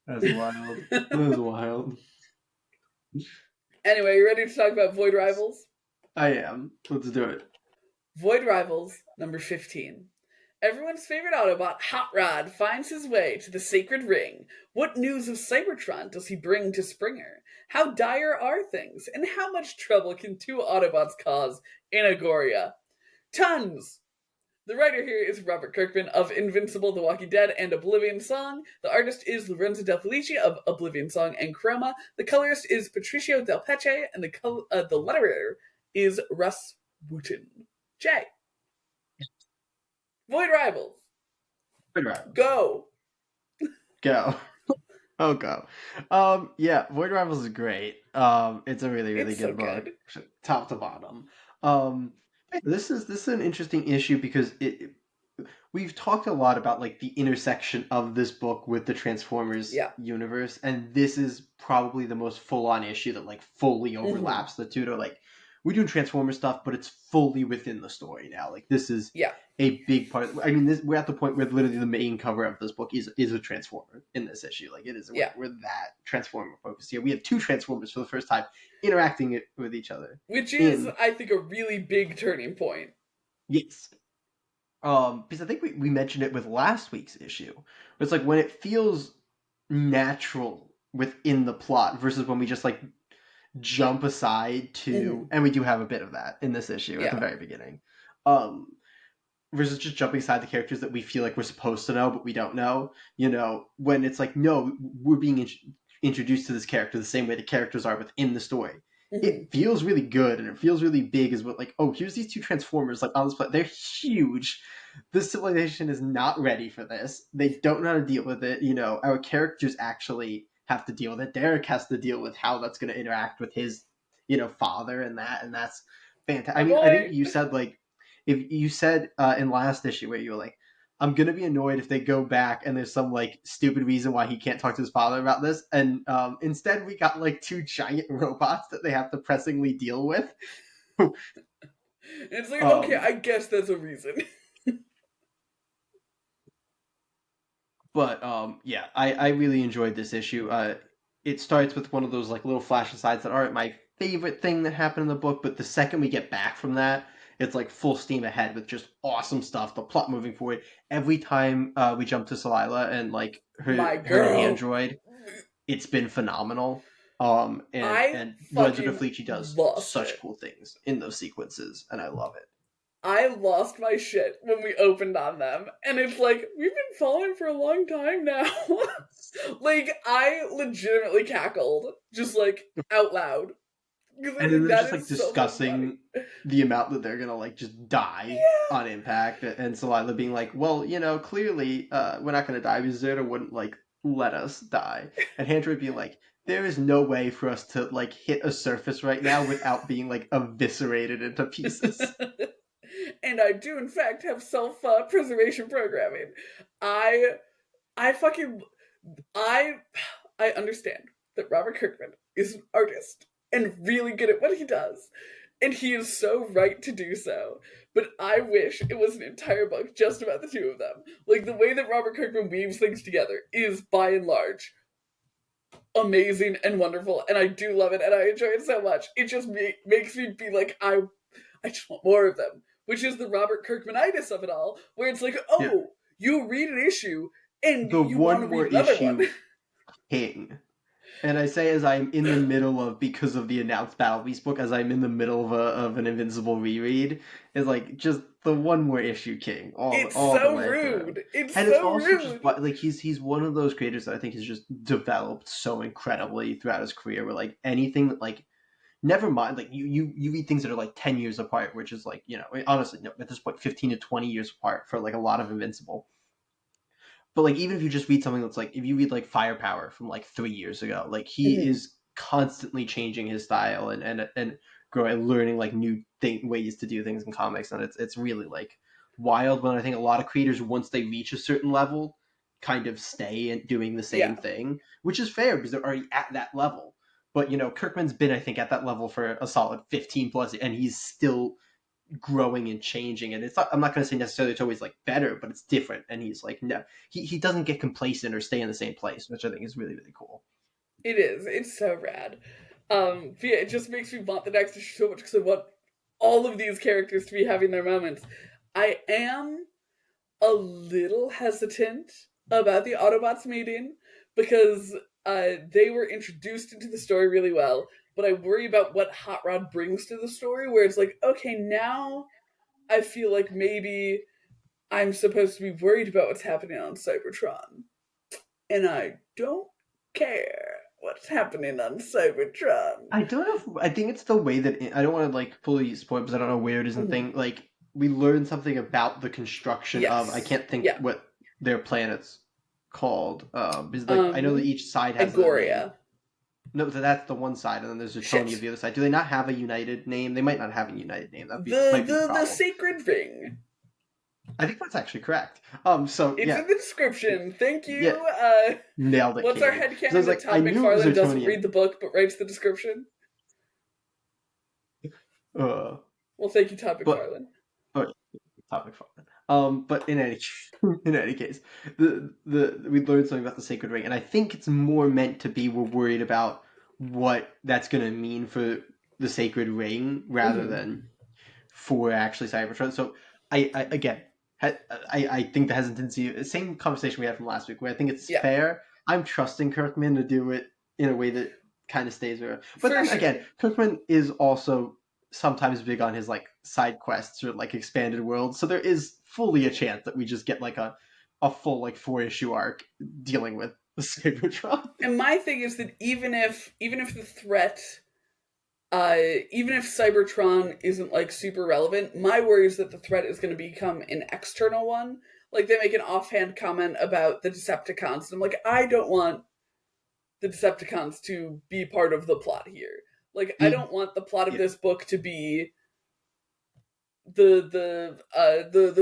That's wild. That's wild. Anyway, you ready to talk about Void Rivals? I am. Let's do it. Void Rivals number 15. Everyone's favorite Autobot, Hot Rod, finds his way to the Sacred Ring. What news of Cybertron does he bring to Springer? How dire are things? And how much trouble can two Autobots cause in Agoria? Tons! The writer here is Robert Kirkman of Invincible, The Walking Dead, and Oblivion Song. The artist is Lorenzo Del Felice of Oblivion Song and Chroma. The colorist is Patricio Del Peche, and the letterer is Russ Wooten. Jay, Void Rivals, Good Rivals. go! Go. Oh, go. Yeah, Void Rivals is great. It's a really, really It's so good book, good. top to bottom. Um, this is an interesting issue because we've talked a lot about like the intersection of this book with the Transformers Yeah. universe, and this is probably the most full on issue that like fully Mm-hmm. overlaps the two. To like, we're doing Transformers stuff, but it's fully within the story now. Like, this is Yeah. a big part. I mean, we're at the point where literally the main cover of this book is a Transformer in this issue. Like, it is. Yeah. We're that Transformer focused here. We have two Transformers for the first time interacting with each other. Which is, In I think, a really big turning point. Yes, Because I think we mentioned it with last week's issue. It's like when it feels natural within the plot versus when we just like jump aside to, Hmm. and we do have a bit of that in this issue at the Yeah. very beginning. Um, versus just jumping aside the characters that we feel like we're supposed to know but we don't know. When it's like, no, we're being introduced to this character the same way the characters are within the story. Hmm. It feels really good and it feels really big. Is what, like, oh, here's these two transformers like on this planet. They're huge. This civilization is not ready for this. They don't know how to deal with it. Our characters actually have to deal with it. Derek has to deal with how that's going to interact with his father, and that's fantastic. I My mean, I think boy. you said, like, if you said in last issue where you were like, I'm gonna be annoyed if they go back and there's some like stupid reason why he can't talk to his father about this, and instead we got like two giant robots that they have to pressingly deal with. And it's like, okay, um, I guess that's a reason. but yeah, I really enjoyed this issue. It starts with one of those like little flash asides that aren't my favorite thing that happened in the book, but the second we get back from that, it's like full steam ahead with just awesome stuff. The plot moving forward. Every time we jump to Salila and like My her girl. android, it's been phenomenal. And I and Lorenzo fucking DeFelici does lost such it. cool things in those sequences, and I love it. I lost my shit when we opened on them. And it's like, we've been following for a long time now. Like, I legitimately cackled, just like out loud. Because I was And then like, they're that just like is so fucking funny. discussing the amount that they're gonna like just die Yeah. on impact, and Salila being like, well, clearly we're not gonna die because Zerta wouldn't like let us die, and Handroid being like, there is no way for us to like hit a surface right now without being like eviscerated into pieces. And I do, in fact, have self preservation programming. I, I fucking, I, I understand that Robert Kirkman is an artist and really good at what he does, and he is so right to do so. But I wish it was an entire book just about the two of them. Like the way that Robert Kirkman weaves things together is, by and large, amazing and wonderful, and I do love it, and I enjoy it so much. It just makes me be like, I just want more of them, which is the Robert Kirkmanitis of it all, where it's like, Yeah, oh, you read an issue and the you want to one more read another one. issue king. And I say, as I'm in the middle of, because of the announced Battle Beast book, as I'm in the middle of an Invincible reread, is like just the one more issue king It's all the so way through. rude. It's And it's so also just rude. like he's one of those creators that I think has just developed so incredibly throughout his career. Where like anything that like, never mind, like you read things that are like 10 years apart, which is like, honestly, no, at this point 15 to 20 years apart for like a lot of Invincible. But like, even if you just read something that's like, if you read like Firepower from like 3 years ago, like he Mhm. is constantly changing his style and growing, learning like new ways to do things in comics, and it's really like wild. When I think a lot of creators, once they reach a certain level, kind of stay and doing the same Yeah, thing, which is fair because they're already at that level. But Kirkman's been, I think, at that level for a solid 15 plus, and he's still growing and changing, and it's not, I'm not going to say necessarily it's always like better, but it's different, and he's like, no, he doesn't get complacent or stay in the same place, which I think is really, really cool. it is. It's so rad. But yeah, it just makes me want the next issue so much because I want all of these characters to be having their moments. I am a little hesitant about the Autobots meeting because they were introduced into the story really well, but I worry about what Hot Rod brings to the story, where it's like, okay, now I feel like maybe I'm supposed to be worried about what's happening on Cybertron, and I don't care what's happening on Cybertron. I don't know if, I think it's the way that I don't want to like fully spoil because I don't know where it is and Mhm. thing, like we learned something about the construction of, I Yes, can't think yeah. what their planet's called, because like I know that each side has a name. Agoria. No, that's the one side, and then there's Tony of Shit. the other side. Do they not have a united name? They might not have a united name. That The might be the the the problem. sacred ring. I think that's actually correct. So It's yeah, in the description. Thank yeah, you. nailed it, What's our Katie. Because I headcanon was that like, I Todd knew it was McFarlane doesn't read Zirtonian. the book but writes the description? Uh, Well, thank you, Todd but McFarlane. oh, topic fun. But in any in any case, the we learned something about the sacred ring, and I think it's more meant to be we're worried about what that's going to mean for the sacred ring rather Hmm. than for actually Cybertron. So I again I think the hesitancy, same conversation we had from last week, where I think it's Yeah. fair. I'm trusting Kirkman to do it in a way that kind of stays there. But For then sure. again, Kirkman is also sometimes big on his like side quests or like expanded worlds, so there is fully a chance that we just get like a full like 4-issue arc dealing with the Cybertron. And my thing is that even if the threat, even if Cybertron isn't like super relevant, my worry is that the threat is going to become an external one. Like they make an offhand comment about the Decepticons, and I'm like, I don't want the Decepticons to be part of the plot here. Like, I don't want the plot of this book to be the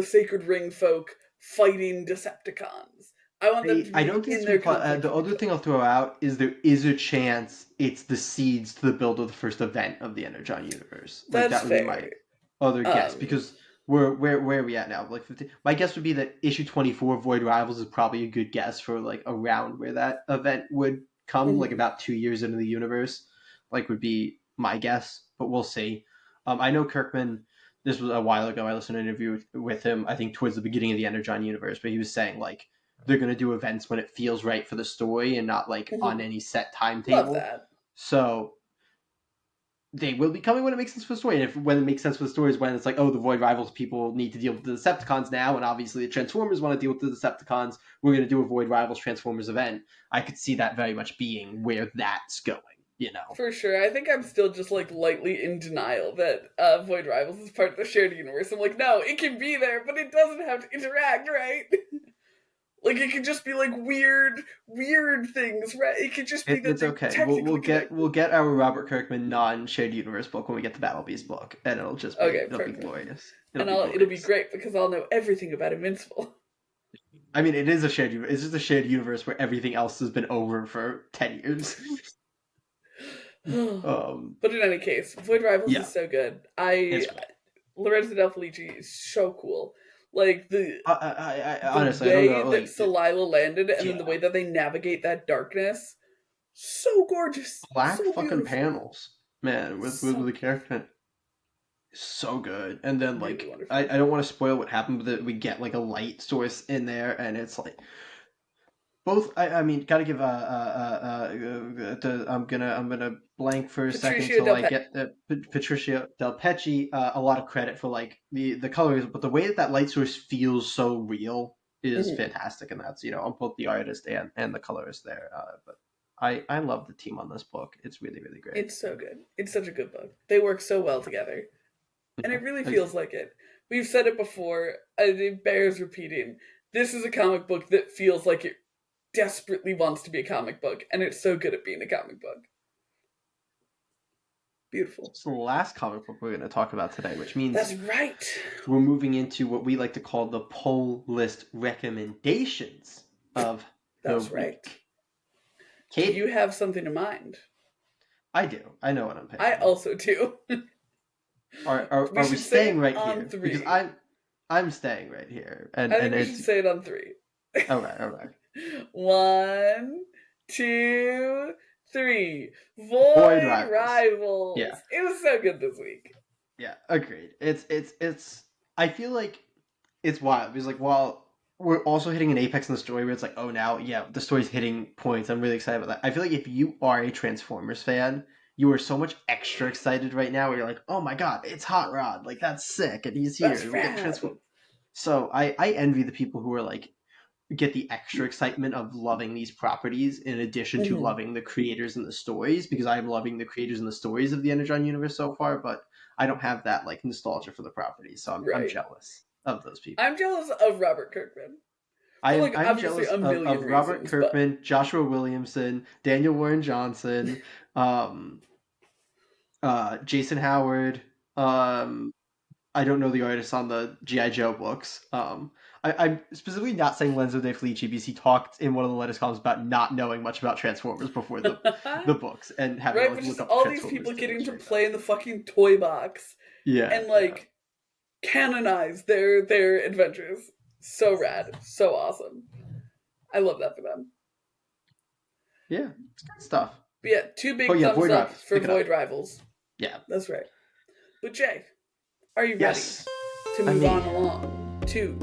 Sacred Ring folk fighting Decepticons. I want them to be I don't think in it's their gonna conflict. the other thing I'll throw out is there is a chance it's the seeds to the build of the first event of the Energon universe. Like That's that would be fair. my other guess, because where are we at now? Like 50, my guess would be that issue 24 Void Rivals is probably a good guess for like around where that event would come, like about 2 years into the universe, like would be my guess, but we'll see. I know Kirkman. This was a while ago. I listened to an interview with him. I think towards the beginning of the Energon universe, but he was saying like they're going to do events when it feels right for the story and not like on any set timetable. Love that. So they will be coming when it makes sense for the story. And if when it makes sense for the story is when it's like, oh, the Void Rivals people need to deal with the Decepticons now, and obviously the Transformers want to deal with the Decepticons. We're going to do a Void Rivals Transformers event. I could see that very much being where that's going. You know, for sure. I think I'm still just like lightly in denial that Void Rivals is part of the shared universe. I'm like, no, it can be there, but it doesn't have to interact, right? Like it could just be like weird things, right? It could just be that it's okay. We'll get our Robert Kirkman non-shared universe book when we get the Battle Beast book, and it'll just be it'll be glorious. It'll be great because I'll know everything about Invincible. I mean, it is a shared universe. It's just a shared universe where everything else has been over for 10 years. But in any case, Void Rivals is so good. Lorenzo Del Felice is so cool. Like the honestly, way I don't know, like, that Celila landed, and then the way that they navigate that darkness, so gorgeous. Black so fucking beautiful. panels, man, with the character, so good. And then like, really I don't want to spoil what happened, but we get like a light source in there, and it's like both. I mean, gotta give I'm gonna blank for a second till I get Patricia Del Pecci a lot of credit for like the colors, but the way that light source feels so real is fantastic, and that's on both the artist and the colorist there. But I love the team on this book. It's really really great. It's so good. It's such a good book. They work so well together, and it really feels like it. We've said it before. It bears repeating. This is a comic book that feels like it desperately wants to be a comic book, and it's so good at being a comic book. Beautiful. It's the last comic book we're going to talk about today, which means that's right. We're moving into what we like to call the poll list recommendations of that's the right. week. Kate, do you have something in mind? I do. I know what I'm picking. I also do. Are we staying right here? 3. Because I'm staying right here, and I think we should say it on 3. All right. 1, 2, 3. Void Rivals. Yeah, it was so good this week. Yeah, agreed. It's. I feel like it's wild because like while we're also hitting an apex in the story where it's like, oh now the story's hitting points. I'm really excited about that. I feel like if you are a Transformers fan, you are so much extra excited right now. Where you're like, oh my god, it's Hot Rod. Like that's sick, and he's here. We get transformed. So I envy the people who are like get the extra excitement of loving these properties in addition to loving the creators and the stories, because I'm loving the creators and the stories of the Energon universe so far, but I don't have that like nostalgia for the properties, so I'm jealous of those people. I'm jealous of Robert Kirkman. I'm jealous of Robert Kirkman, Joshua Williamson, Daniel Warren Johnson, Jason Howard. I don't know the artists on the G.I. Joe books. I'm specifically not saying Lorenzo De Felice because he talked in one of the latest columns about not knowing much about Transformers before the books and having to look up all these people getting to play in the fucking toy box, and canonize their adventures. So rad, so awesome. I love that for them. Yeah, it's good stuff. But yeah, 2 big thumbs up for Void Rivals. Yeah, that's right. But Jay, are you ready to move on along to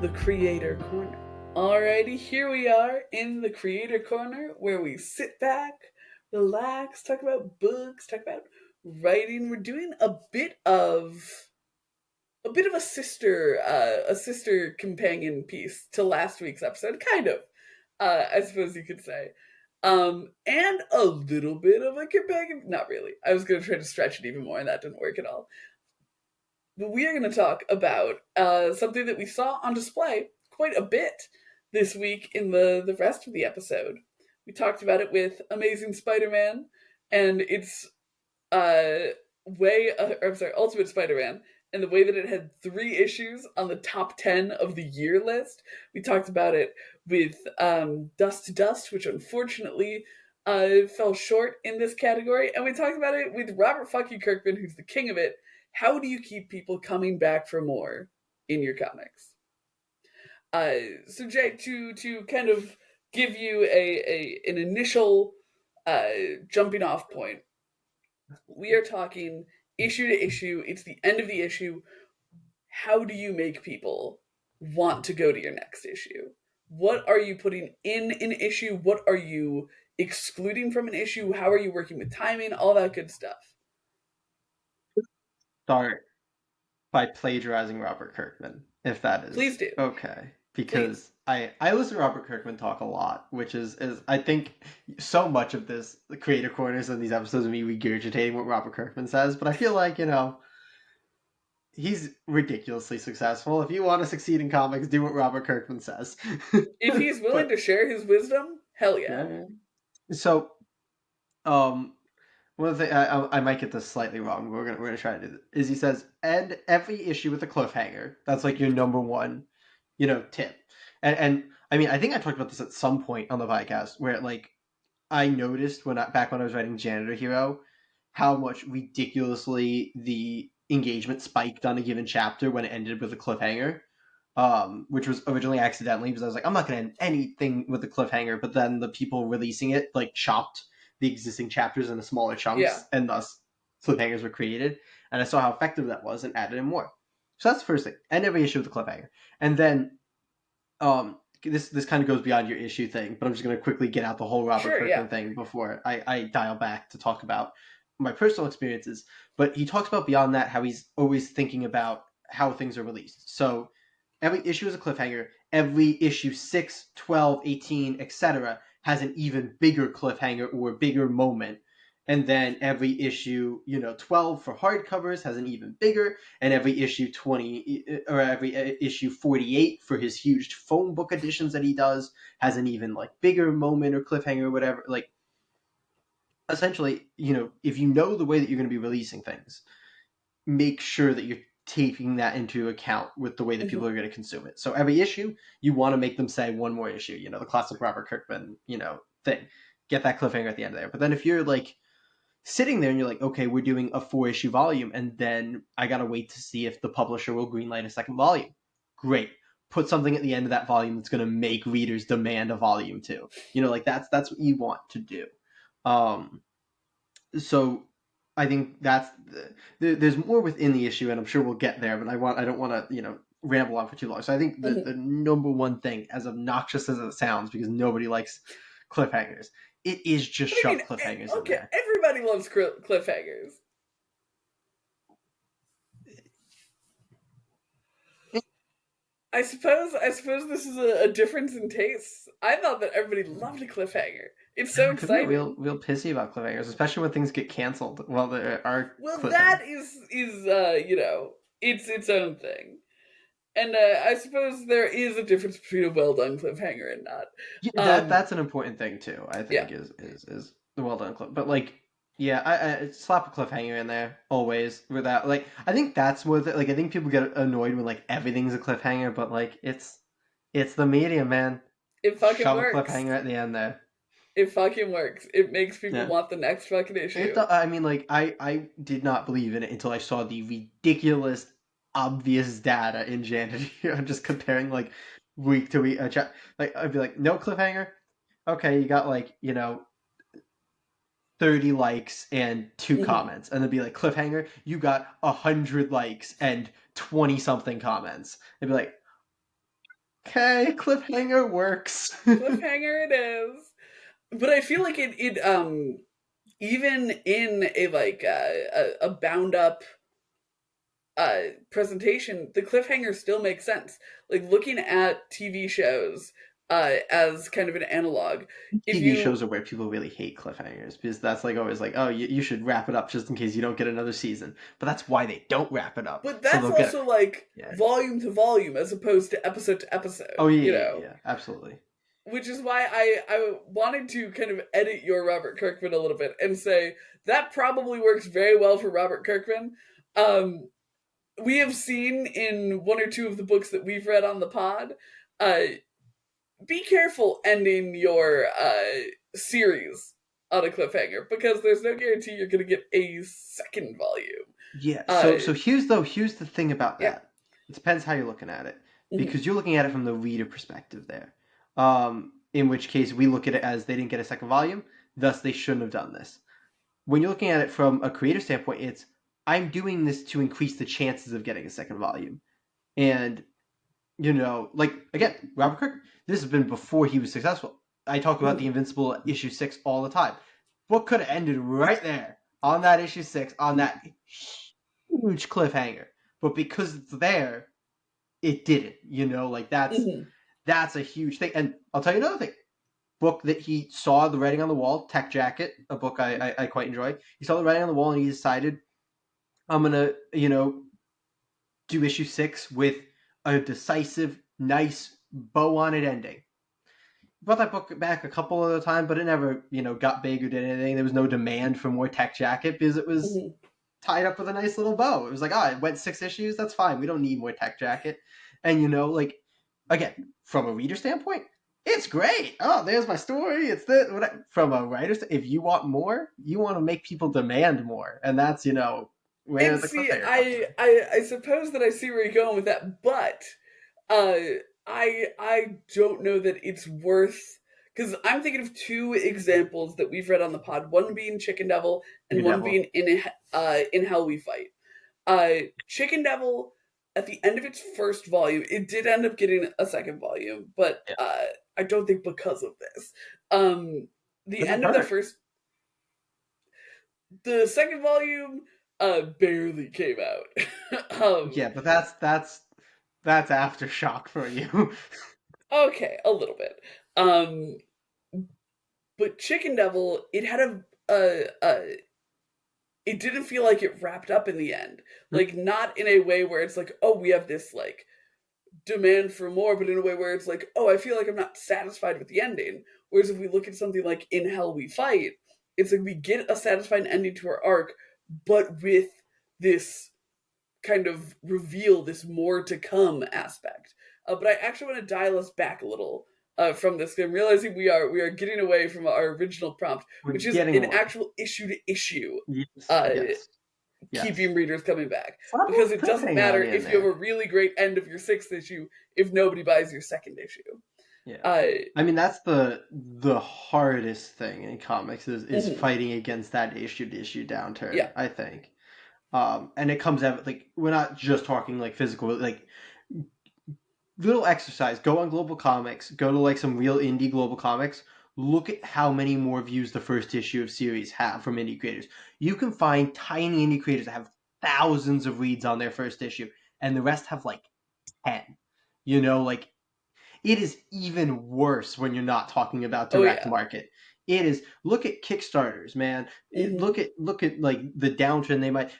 the Creator Corner. Alrighty, here we are in the Creator Corner where we sit back, relax, talk about books, talk about writing. We're doing a bit of a sister companion piece to last week's episode, kind of, I suppose you could say. And a little bit of a companion, not really. I was going to try to stretch it even more, and that didn't work at all. But we are going to talk about something that we saw on display quite a bit this week in the rest of the episode. We talked about it with Amazing Spider-Man and its Ultimate Spider-Man, and the way that it had 3 issues on the top 10 of the year list. We talked about it with Dust to Dust, which unfortunately fell short in this category, and we talked about it with Robert fucking Kirkman, who's the king of it. How do you keep people coming back for more in your comics? So Jay, to kind of give you an initial jumping off point, we are talking issue to issue. It's the end of the issue. How do you make people want to go to your next issue? What are you putting in an issue? What are you excluding from an issue? How are you working with timing? All that good stuff. Start by plagiarizing Robert Kirkman, if that is Please do. okay. Because I listen to Robert Kirkman talk a lot, which is I think so much of this, the Creator Corners and these episodes of me regurgitating what Robert Kirkman says, but I feel like, he's ridiculously successful. If you want to succeed in comics, do what Robert Kirkman says. If he's willing to share his wisdom, hell yeah. So, one of the I might get this slightly wrong, but we're gonna try to do this. Is he says end every issue with a cliffhanger. That's like your number one, tip. And I mean, I think I talked about this at some point on the podcast where like I noticed back when I was writing Janitor Hero, how much ridiculously the engagement spiked on a given chapter when it ended with a cliffhanger. Which was originally accidentally because I was like, I'm not going to end anything with a cliffhanger, but then the people releasing it like chopped the existing chapters into smaller chunks, and thus cliffhangers were created. And I saw how effective that was and added in more. So that's the first thing. End every issue with a cliffhanger, and then this kind of goes beyond your issue thing, but I'm just going to quickly get out the whole Robert Kirkman thing before I dial back to talk about my personal experiences. But he talks about beyond that how he's always thinking about how things are released. So every issue is a cliffhanger. Every issue 6, 12, 18, etc. has an even bigger cliffhanger or bigger moment. And then every issue, 12 for hardcovers has an even bigger, and every issue 20 or every issue 48 for his huge phone book editions that he does has an even like bigger moment or cliffhanger or whatever. Like, essentially, if you know the way that you're going to be releasing things, make sure that you're taking that into account with the way that people are going to consume it. So every issue, you want to make them say one more issue, the classic Robert Kirkman, thing. Get that cliffhanger at the end there. But then if you're like sitting there and you're like, okay, we're doing a 4-issue volume, and then I got to wait to see if the publisher will greenlight a second volume. Great. Put something at the end of that volume that's going to make readers demand a volume 2. Like that's what you want to do. So I think that's there's more within the issue, and I'm sure we'll get there. But I don't want to ramble on for too long. So I think the number one thing, as obnoxious as it sounds, because nobody likes cliffhangers, it is just shove cliffhangers in there. Everybody loves cliffhangers. I suppose this is a difference in tastes. I thought that everybody loved a cliffhanger. It's so exciting. Real pissy about cliffhangers, especially when things get canceled. Well, there are. Well, that is it's its own thing, and I suppose there is a difference between a well done cliffhanger and not. Yeah, that's an important thing too. I think is the well done clip, but like. Yeah, I slap a cliffhanger in there always without like. I think that's what like. I think people get annoyed when like everything's a cliffhanger, but like it's the medium, man. It fucking Shove works. A cliffhanger at the end there. It fucking works. It makes people want the next fucking issue. I mean, like I did not believe in it until I saw the ridiculous, obvious data in Janet. I'm just comparing like week to week. Like I'd be like, no cliffhanger. Okay, you got like 30 likes and 2 comments, and it'd be like cliffhanger. You got 100 likes and 20 something comments. It'd be like, Okay, cliffhanger works. Cliffhanger it is. But I feel like it even in a like a bound up presentation, the cliffhanger still makes sense. Like looking at TV shows as kind of an analog. If TV you shows are where people really hate cliffhangers because that's like always like, oh, you should wrap it up just in case you don't get another season. But that's why they don't wrap it up, But so that's they'll get it. also like Yeah. volume to volume as opposed to Oh episode, yeah, you yeah, know? yeah, absolutely. Which is why I wanted to kind of edit your Robert Kirkman a little bit and say that probably works very well for Robert Kirkman. Um, we have seen in one or two of the books that we've read on the pod, uh, be careful ending your series on a cliffhanger because there's no guarantee you're going to get a second volume. Yeah. Uh, So here's the thing about yeah. that. It depends how you're looking at it Mhm. because you're looking at it from the reader perspective there. In which case we look at it as they didn't get a second volume, thus they shouldn't have done this. When you're looking at it from a creator standpoint, it's I'm doing this to increase the chances of getting a second volume. And like again, Robert Kirk, this has been before he was successful. I talk about the Mhm. Invincible issue 6 all the time. Book could have ended right there on that issue 6 on that huge cliffhanger, but because it's there, it didn't. Like Mhm. that's a huge thing. And I'll tell you another thing. Book that he saw the writing on the wall, Tech Jacket, a book I quite enjoy. He saw the writing on the wall and he decided I'm gonna do issue 6 with a decisive, nice bow on it ending. Brought that book back a couple of times, but it never, got big or did anything. There was no demand for more Tech Jacket because it was Mhm. tied up with a nice little bow. It was like, it went 6 issues. That's fine. We don't need more Tech Jacket. And like again, from a reader standpoint, it's great. Oh, there's my story. It's this. From a writer, if you want more, you want to make people demand more, and that's where And the see, cliffhanger comes in. I suppose that I see where you're going with that, but uh, I don't know that it's worth because I'm thinking of two examples that we've read on the pod. One being Chicken Devil, and Chicken one Devil. being in Hell We Fight. Chicken Devil, at the end of its first volume, it did end up getting a second volume, but Yeah. I don't think because of this. Um, the Does it end of the hurt? first, the second volume, barely came out. Yeah, but that's aftershock for you. Okay, a little bit. Um, but Chicken Devil, it had it didn't feel like it wrapped up in the end. Like not in a way where it's like, oh, we have this like demand for more, but in a way where it's like, oh, I feel like I'm not satisfied with the ending. Whereas if we look at something like In Hell We Fight, it's like we get a satisfying ending to our arc, but with this kind of reveal, this more to come aspect. But I actually want to dial us back a little from this. I'm realizing we are getting away from our original prompt, We're which is getting an away. actual issue to issue, Yes, uh, yes, yes. keeping readers coming back. So I Because was it doesn't putting matter on in if you have there. a really great end of your sixth issue if nobody buys your second issue. Yeah. Uh, I mean that's the hardest thing in comics is mhm, fighting against that issue to issue downturn, yeah. I think. And it comes out like we're not just talking like physical, like little exercise. Go on Global Comics, go to like some real indie Global Comics. Look at how many more views the first issue of series have from indie creators. You can find tiny indie creators that have thousands of reads on their first issue, and the rest have like 10. Like it is even worse when you're not talking about Oh direct yeah. market. It is look at Kickstarters, man. Hmm. Look at like the downtrend they might.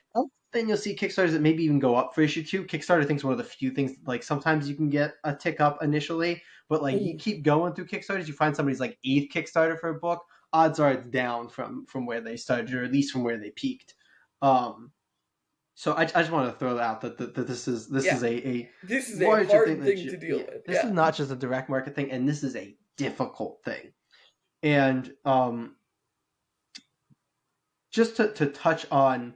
Then you'll see Kickstarters that maybe even go up for issue 2. Kickstarter I think is one of the few things like sometimes you can get a tick up initially, but like you Hmm. keep going through Kickstarters, you find somebody's like 8th Kickstarter for a book. Odds are it's down from where they started, or at least from where they peaked. So I just want to throw out that this is Yeah. a This is a larger thing hard that thing to deal yeah, with. this is Yeah. not just a direct market thing, and this is a difficult thing. And just to touch on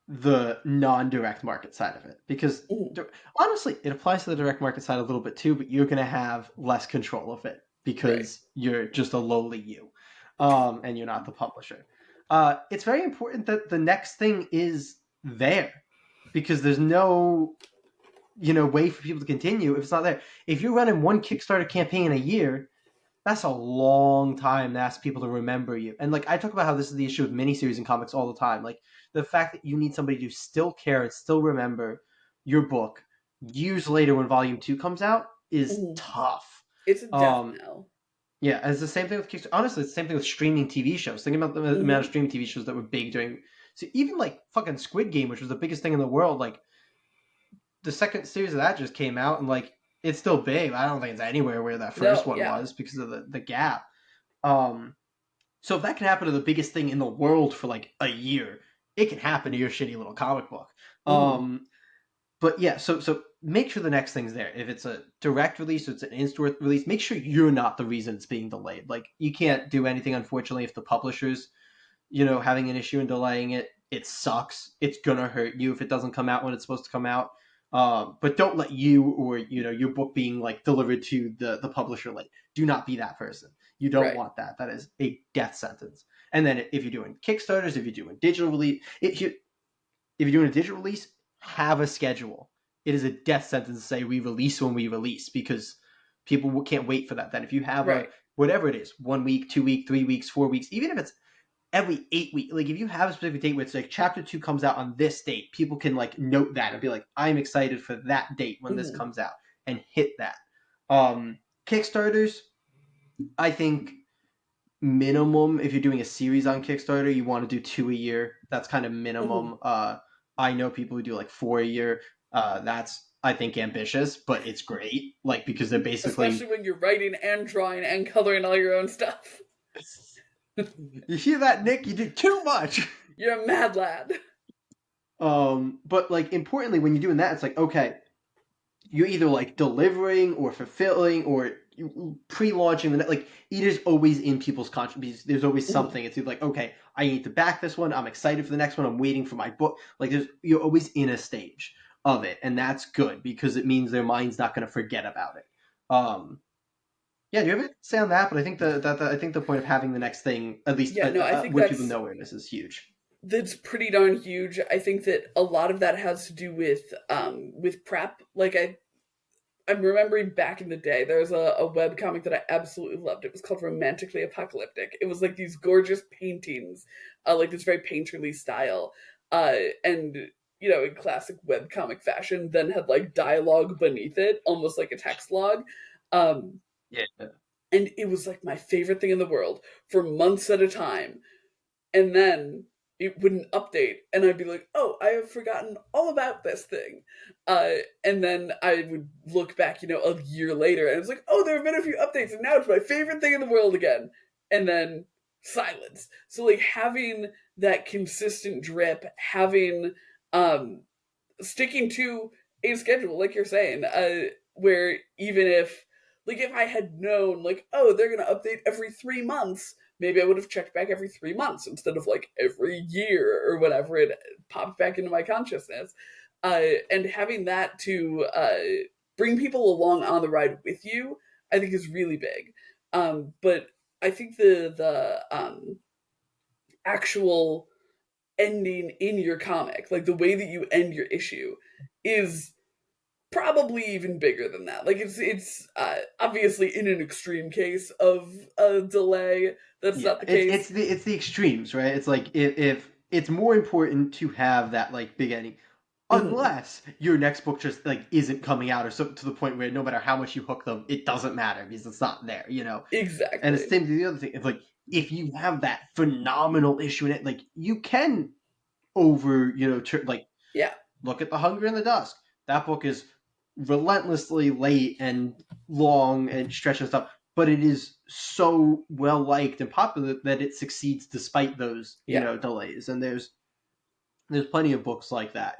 the non-direct market side of it, because Hmm. honestly, it applies to the direct market side a little bit too, but you're going to have less control of it Right. because you're just a lowly you, and you're not the publisher. It's very important that the next thing is there because there's no way for people to continue if it's not there. If you're running one Kickstarter campaign a year, that's a long time to ask people to remember you. And like I talk about how this is the issue with miniseries in comics all the time. Like the fact that you need somebody to still care and still remember your book years later when volume 2 comes out is Mhm. tough. It's a death Um knell. yeah, and it's the same thing with Kickstarter. Honestly, it's the same thing with streaming TV shows. Think about the amount of Hmm. streaming TV shows that were big during. So even like fucking Squid Game, which was the biggest thing in the world, like the second series of that just came out, and like it's still big. I don't think it's anywhere where that first No, one yeah. was because of the gap. Um, so if that can happen to the biggest thing in the world for like a year, it can happen to your shitty little comic book. Hmm. But yeah, so make sure the next thing's there. If it's a direct release or it's an in-store release, make sure you're not the reason it's being delayed. Like you Yeah. can't do anything, unfortunately, if the publisher's having an issue and delaying it. It sucks. It's gonna hurt you if it doesn't come out when it's supposed to come out. But don't let you or your book being like delivered to the publisher late. Do not be that person. You don't Right. want that. That is a death sentence. And then if you're doing Kickstarters, if you're doing digital release, if you're doing a digital release, have a schedule. It is a death sentence to say we release when we release because people can't wait for that. Then if you have a Right. whatever it is, 1 week, 2 week, 3 weeks, 4 weeks, even if it's every 8 weeks, like if you have a specific date where it's like chapter 2 comes out on this date, people can like note that and be like, I'm excited for that date when this Hmm. comes out and hit that. Kickstarters, I think minimum if you're doing a series on Kickstarter, you want to do 2 a year. That's kind of Hmm. minimum. I know people who do like 4 a year. That's I think ambitious, but it's great. Like because they're Especially basically when you're writing and drawing and coloring all your own stuff. you hear that, Nick? You do too much. You're a mad lad. But like importantly, when you're doing that, it's like okay, you're either like delivering or fulfilling or pre-launching the net. Like it is always in people's conscience. There's always Hmm. something. It's either like okay, I need to back this one. I'm excited for the next one. I'm waiting for my book. Like you're always in a stage of it, and that's good because it means their mind's not going to forget about it. Um, yeah, do you have to say on that? But I think I think the point of having the next thing, at least Yeah, no, I think where people know where this is huge. that's pretty darn huge. I think that a lot of that has to do with prep. Like I'm remembering back in the day, there was a web comic that I absolutely loved. It was called Romantically Apocalyptic. It was like these gorgeous paintings, like this very painterly style, and in classic web comic fashion, then had like dialogue beneath it, almost like a text log. Um, Yeah. and it was like my favorite thing in the world for months at a time. And then it wouldn't update, and I'd be like, "Oh, I have forgotten all about this thing." And then I would look back, a year later, and it's like, "Oh, there have been a few updates, and now it's my favorite thing in the world again." And then silence. So like having that consistent drip, having um sticking to a schedule, like you're saying, where even if I had known, like, oh, they're gonna update every 3 months, maybe I would have checked back every 3 months instead of like every year or whatever it popped back into my consciousness. And having that to bring people along on the ride with you, I think is really big. But I think the actual ending in your comic, like the way that you end your issue, is probably even bigger than that. Like it's obviously in an extreme case of a delay. That's Yeah, not the it's case. the extremes, right? It's like if it's more important to have that like big ending, Mhm. unless your next book just like isn't coming out or so to the point where no matter how much you hook them, it doesn't matter because it's not there. And it's the Exactly. same to the other thing. It's like if you have that phenomenal issue in it, like you can like Yeah. look at The Hunger in the Dusk. That book is relentlessly late and long and stretched and stuff, but it is so well liked and popular that it succeeds despite those, Yeah. delays. And there's plenty of books like that.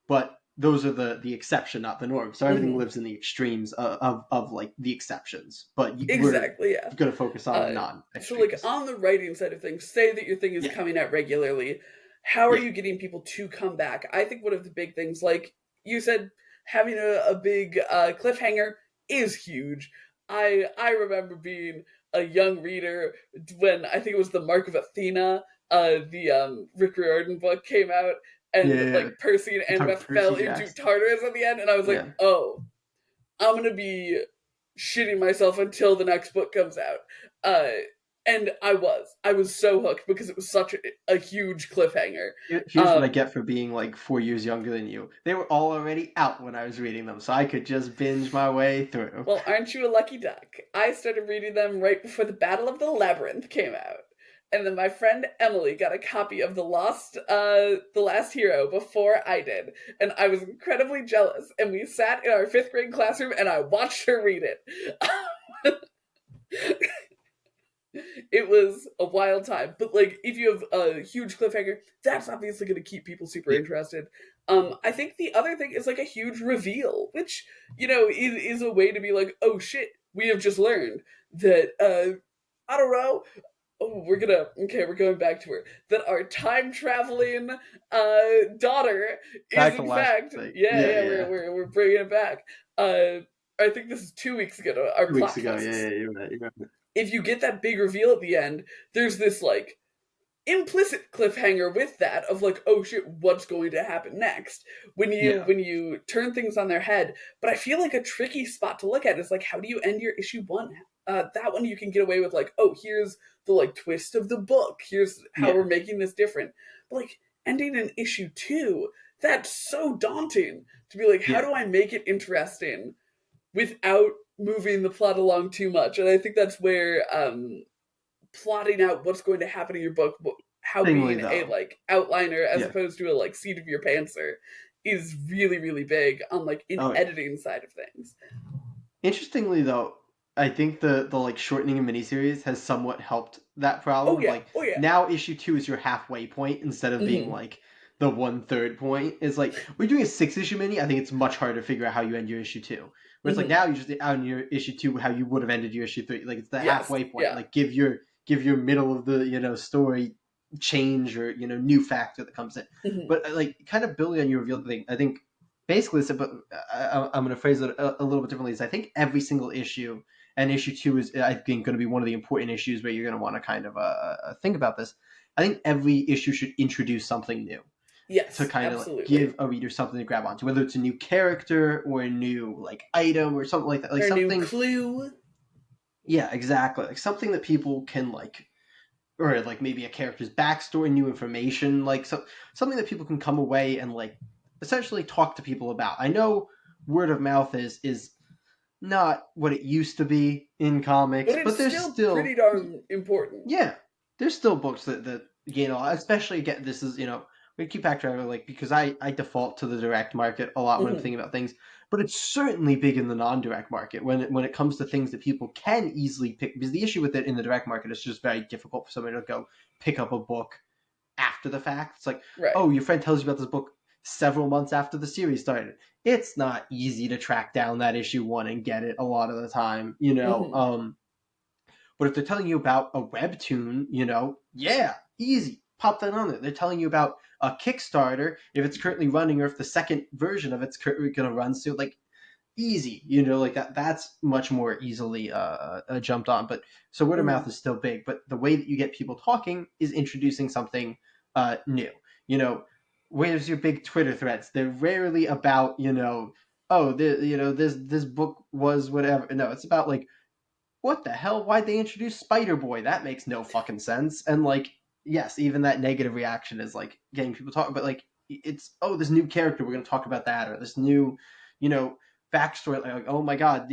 But those are the exception, not the norm. So everything Hmm. lives in the extremes of like the exceptions. But we're Exactly. Yeah. going to focus on the Uh, non so, like, extremes. on the writing side of things, say that your thing is Yeah, coming out regularly. How are yeah, you getting people to come back? I think one of the big things, like you said, having a big cliffhanger is huge. I remember being a young reader when I think it was the Mark of Athena, the Rick Riordan book came out, Yeah, and yeah, yeah. like Percy and You're talking Annabeth fell Percy into Jackson. Tartarus at the end, and I was like, Yeah. oh, I'm gonna be shitting myself until the next book comes out. Uh, and I was so hooked because it was such a huge cliffhanger. Here's what I get for being like 4 years younger than you. They were all already out when I was reading them, so I could just binge my way through. Well, aren't you a lucky duck? I started reading them right before the Battle of the Labyrinth came out. And then my friend Emily got a copy of The Last Hero before I did. And I was incredibly jealous. And we sat in our fifth grade classroom and I watched her read it. It was a wild time. But like, if you have a huge cliffhanger, that's obviously going to keep people super Yeah. interested. I think the other thing is like a huge reveal, which is a way to be like, oh shit, we have just learned that I don't know. Oh, we're going back to her. That our time traveling daughter is Back to in last fact, thing. yeah, Yeah, yeah, yeah. we're bringing it back. I think this is 2 weeks ago. Our 2 weeks plot ago. Yeah, twists. yeah, you're right. You're right. If you get that big reveal at the end, there's this like implicit cliffhanger with that of like, oh shit, what's going to happen next Yeah, when you turn things on their head. But I feel like a tricky spot to look at is like, how do you end your issue 1? That one you can get away with like, oh, here's the like twist of the book, here's how we're yeah, making this different. But like ending an issue 2, that's so daunting to be like, how yeah. do I make it interesting without moving the plot along too much? And I think that's where plotting out what's going to happen in your book, how Thingly being a though. like outliner as Yeah. opposed to a like seat of your pantser is really really big on like in Oh yeah. editing side of things. Interestingly though, I think the like shortening of miniseries has somewhat helped that Oh problem of yeah, like oh yeah. now issue 2 is your halfway point instead of being Mm-hmm. like the 1/3 point. It's like when you're doing a 6 issue mini, I think it's much harder to figure out how you end your issue 2. Where it's like Mm-hmm. now you just end your issue 2 how you would have ended your issue 3. Like it's the Yes, halfway point. yeah. Like give your middle of the story change or new factor that comes in. Mm-hmm. But like kind of building on your reveal thing, I think basically it's about, I'm going to phrase it a little bit differently. Is I think every single issue, and issue 2 is I think going to be one of the important issues where you're going to want to kind of think about this. I think every issue should introduce something new to Yes, kind of like absolutely. give a reader something to grab onto, whether it's a new character or a new like item or something like that, like Or a new something. clue. Yeah, exactly, like something that people can like, or like maybe a character's backstory, new information, like something that people can come away and like essentially talk to people about. I know word of mouth is not what it used to be in But comics, it's but there's still pretty still, darn important. yeah, there's still books that gain a lot. Especially again, this is we keep back to like because I default to the direct market a lot when I'm Mm-hmm. thinking about things, but it's certainly big in the non-direct market when it comes to things that people can easily pick. Because the issue with it in the direct market is just very difficult for somebody to go pick up a book after the fact. It's like, Right. oh, your friend tells you about this book several months after the series started. It's not easy to track down that issue 1 and get it a lot of the time, Mm-hmm. But if they're telling you about a webtoon, yeah, easy. Pop that on there. They're telling you about a Kickstarter, if it's currently running or if the second version of it's currently going to run soon. Like, easy, like that's much more easily jumped on. But so word of Mm-hmm. mouth is still big, but the way that you get people talking is introducing something new. Where's your big Twitter threads? They're rarely about oh, this book was whatever. No, it's about like, what the hell? Why'd they introduce Spider Boy? That makes no fucking sense. And like, yes, even that negative reaction is like getting people talking. But like, it's, oh, this new character, we're going to talk about that, or this new, you know, backstory. Like, oh my god,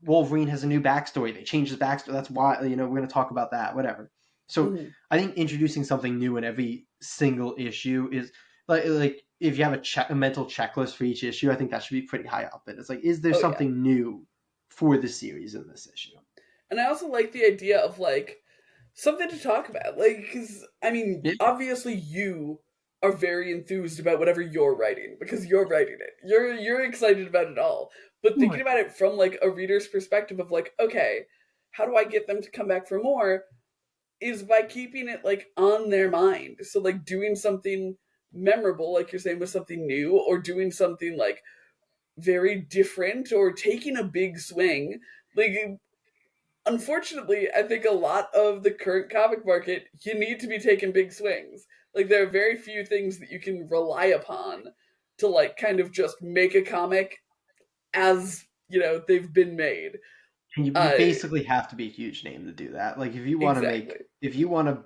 Wolverine has a new backstory. They changed his backstory. That's why we're going to talk about that. Whatever. So Mm-hmm. I think introducing something new in every single issue is like if you have a mental checklist for each issue, I think that should be pretty high up. And it's like, is there Oh yeah. something new for the series in this issue? And I also like the idea of like something to talk about. Like, because, I mean, Yeah. obviously you are very enthused about whatever you're writing because you're writing it. You're excited about it all. But thinking Right. about it from like a reader's perspective of like, okay, how do I get them to come back for more? Is by keeping it like on their mind. So like doing something memorable, like you're saying, with something new, or doing something like very different, or taking a big swing. Like, unfortunately, I think a lot of the current comic market, you need to be taking big swings. Like, there are very few things that you can rely upon to, like, kind of just make a comic as, they've been made. And you basically have to be a huge name to do that. Like, if you want Exactly. to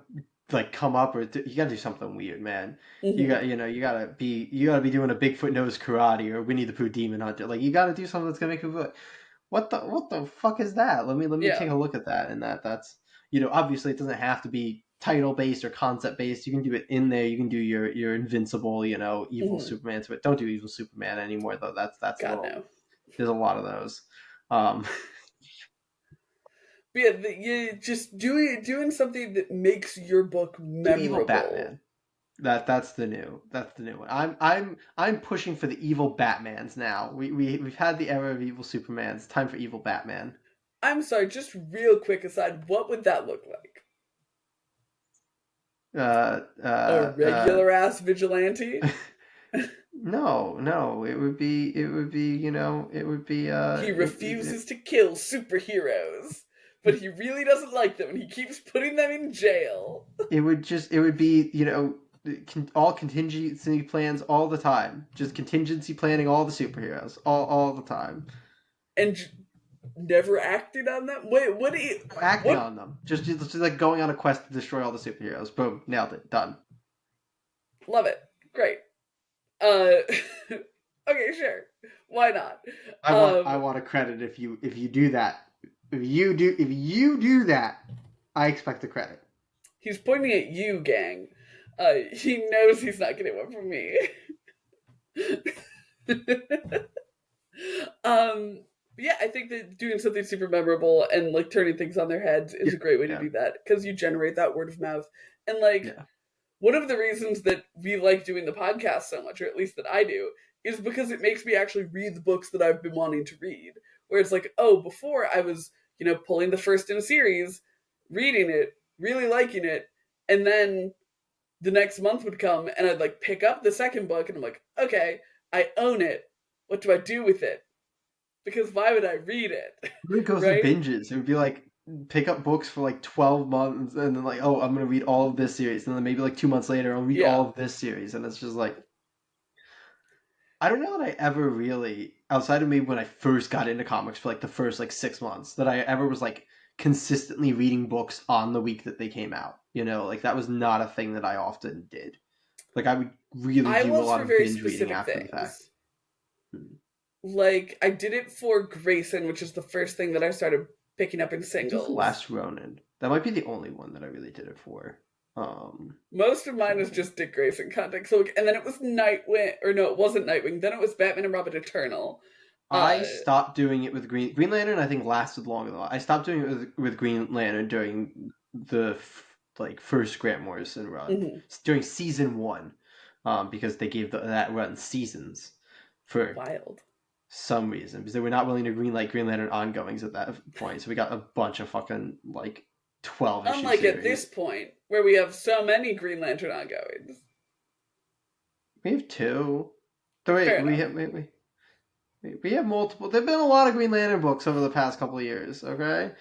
like come up, or you gotta do something weird, man. You Mhm. got, you gotta be doing a Bigfoot nose karate or Winnie the Pooh demon hunter. Like, you gotta do something that's gonna make people like, what the fuck is that? Let me Yeah. take a look at that. And that's, obviously it doesn't have to be title based or concept based. You can do it in there. You can do your Invincible, evil Mhm. Superman. But don't do evil Superman anymore, though. That's a God, little. no. There's a lot of those. Um, But yeah, you just doing something that makes your book do evil memorable. Batman. That's the new one. I'm pushing for the evil Batmans now. We've had the era of evil Superman. It's time for evil Batman. I'm sorry, just real quick aside, what would that look like? Uh, A uh, uh, regular ass vigilante? no, He refuses to kill superheroes, but he really doesn't like them and he keeps putting them in jail. it would be, all contingency plans all the time. Just contingency planning all the superheroes all the time. And never acted on them? Wait, what do you. Acting What? on them. Just like going on a quest to destroy all the superheroes. Boom, nailed it. Done. Love it. Great. Uh. Okay, sure. Why not? I want a credit if you do that. If you do that, I expect a credit. He's pointing at you, gang. He knows he's not getting one from me. Yeah, I think that doing something super memorable and like turning things on their heads is Yeah, a great way to yeah, do that because you generate that word of mouth. And like yeah. one of the reasons that we like doing the podcast so much, or at least that I do, is because it makes me actually read the books that I've been wanting to read. Where it's like, oh, before I was, pulling the first in a series, reading it, really liking it, and then the next month would come and I'd like pick up the second book and I'm like, okay, I own it. What do I do with it? Because why would I read it? We would go through Right? binges. It would be like pick up books for like 12 months and then like, oh, I'm gonna read all of this series, and then maybe like 2 months later I'll read Yeah. all of this series, and it's just like, I don't know that I ever really, outside of maybe when I first got into comics for like the first like 6 months, that I ever was like consistently reading books on the week that they came out. Like that was not a thing that I often did. Like I would really I do a was lot for of very binge reading specific after the fact. things. Like I did it for Grayson, which is the first thing that I started picking up in I did the singles. Last Ronin. That might be the only one that I really did it for. Most of mine is So just Dick Grayson content. So, and then it was Nightwing, or no, it wasn't Nightwing. Then it was Batman and Robin Eternal. Uh, I stopped doing it with Green Lantern. I think lasted longer though. I stopped doing it with Green Lantern during the like first Grant Morrison run, mhm. during season 1, because they gave that run seasons for Wild. some reason, because they were not willing to greenlight Green Lantern ongoings at that point. So we got a bunch of fucking like 12 issue Unlike at this series. point, where we have so many Green Lantern ongoings. We have two. So wait, Fair enough. we have multiple. There've been a lot of Green Lantern books over the past couple of years. Okay,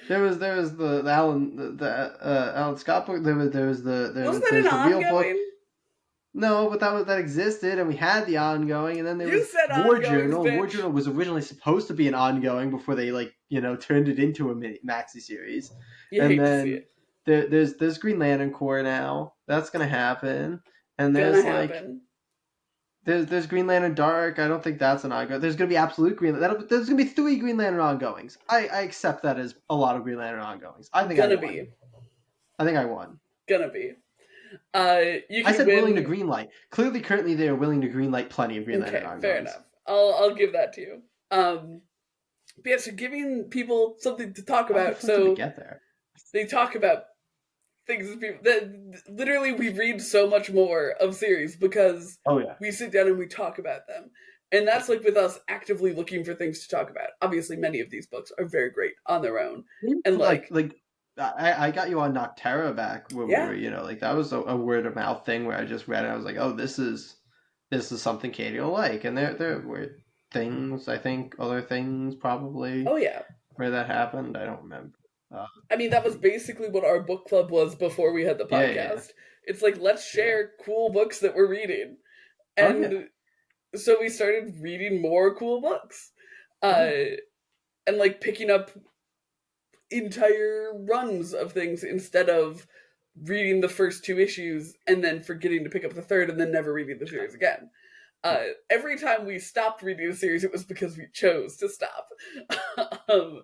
there was the Alan Scott book. Wasn't that There's an the real book. ongoing? No, but that existed, and we had the ongoing, and then there You was said War ongoings, Journal. War bitch. Journal was originally supposed to be an ongoing before they turned it into a maxi series, You and hate to see then it. there's Green Lantern Corps now. That's gonna happen, and Gonna there's like happen. there's Green Lantern Dark. I don't think that's an ongoing. There's gonna be absolute Green. There's gonna be 3 Green Lantern ongoings. I accept that as a lot of Green Lantern ongoings. I think I Gonna won. be. I think I won. Gonna be. You I can said willing to win. greenlight. Clearly, currently they are willing to greenlight plenty of Green Lantern Okay, fair ongoings. enough. I'll give that to you. But yeah, so giving people something to talk How the about, fuck did we so get there? they talk about things that people that literally we read so much more of series because Oh yeah. we sit down and we talk about them. And that's like with us actively looking for things to talk about. Obviously, many of these books are very great on their own. And like, Like I got you on Noctera back when we yeah, were, like that was a word of mouth thing where I just read it. I was like, oh, this is something Katie will like, and there were things, I think, other things probably oh yeah. where that happened. I don't remember. Uh, I mean, that was basically what our book club was before we had the yeah, yeah, podcast. It's like, let's Yeah. share cool books that we're reading. Oh yeah. And so we started reading more cool books. Oh yeah. Uh, and like picking up entire runs of things instead of reading the first two issues and then forgetting to pick up the third and then never reading the series again. Yeah. Every time we stopped reading a series, it was because we chose to stop, um,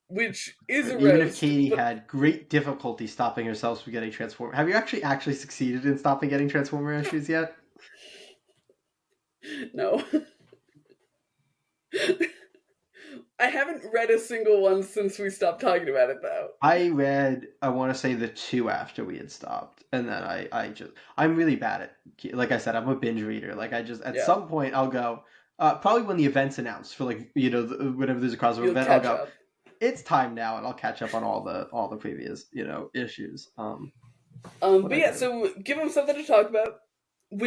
which is a Even if roast. Katie But had great difficulty stopping herself from getting Transformer, have you actually succeeded in stopping getting Transformer issues yet? no, I haven't read a single one since we stopped talking about it, though. I read, I want to say the two after we had stopped, and then I'm really bad at, like I said, I'm a binge reader. Like I just, at Yeah, some point, I'll go, probably when the event's announced for like, whenever there's a crossover you'll event, I'll catch go, up. it's time now, and I'll catch up on all the previous, issues. What But I yeah, do. so give them something to talk about,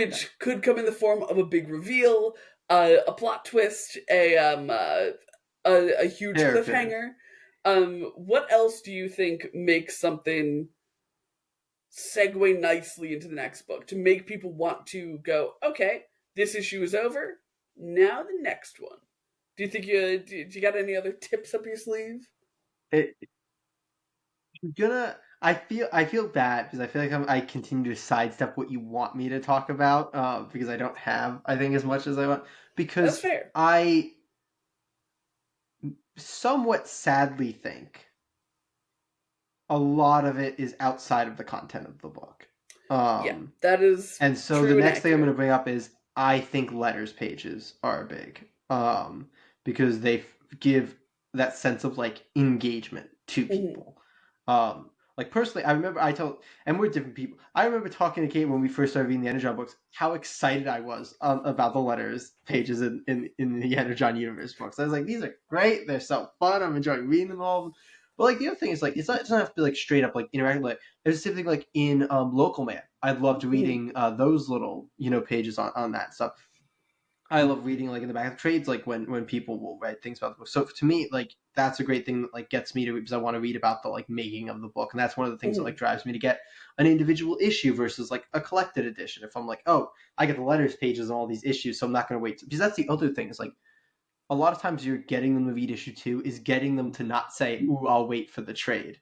Yeah. which could come in the form of a big reveal, a plot twist, a huge Character. cliffhanger. What else do you think makes something segue nicely into the next book to make people want to go, okay, this issue is over, now the next one? Do you think do you got any other tips up your sleeve? It, I'm gonna. I feel bad because I feel like I continue to sidestep what you want me to talk about because I don't have I think as much as I want That's because fair. I somewhat sadly think a lot of it is outside of the content of the book. Yeah, Um, that is and so the true and next thing I'm going accurate. to bring up is I think letters pages are big because they give that sense of like engagement to Mhm. people. Like personally, I remember I told, and we're different people. I remember talking to Kate when we first started reading the Energon books, how excited I was about the letters pages in the Energon universe books. I was like, these are great. They're so fun. I'm enjoying reading them all. But like the other thing is like it doesn't have to be like straight up like interactive. Like there's something like in Local Man. I loved Mhm. reading those little pages on that stuff. I love reading like in the back of trades, like when people will write things about the book. So to me, like that's a great thing that like gets me to because I want to read about the like making of the book, and that's one of the things that like Mhm. drives me to get an individual issue versus like a collected edition. If I'm like, oh, I get the letters pages and all these issues, so I'm not going to wait because that's the other thing is like a lot of times you're getting them to read issue two is getting them to not say, ooh, I'll wait for the trade.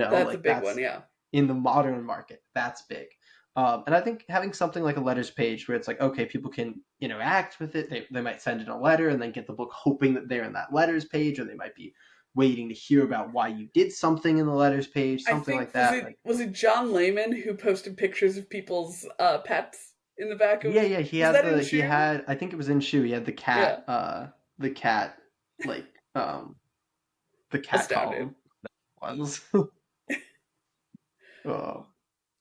That's a Like big one, that's yeah. in the modern market. That's big. And I think having something like a letters page where it's like, okay, people can interact with it. They might send in a letter and then get the book hoping that they're in that letters page, or they might be waiting to hear about why you did something in the letters page, I something like think that. Like, was it John Layman who posted pictures of people's pets in the back yeah, of, yeah, was that in he Shoe? had, I think it was in Shoe, he had Yeah, the cat, like, the cat astounding. column was. Oh,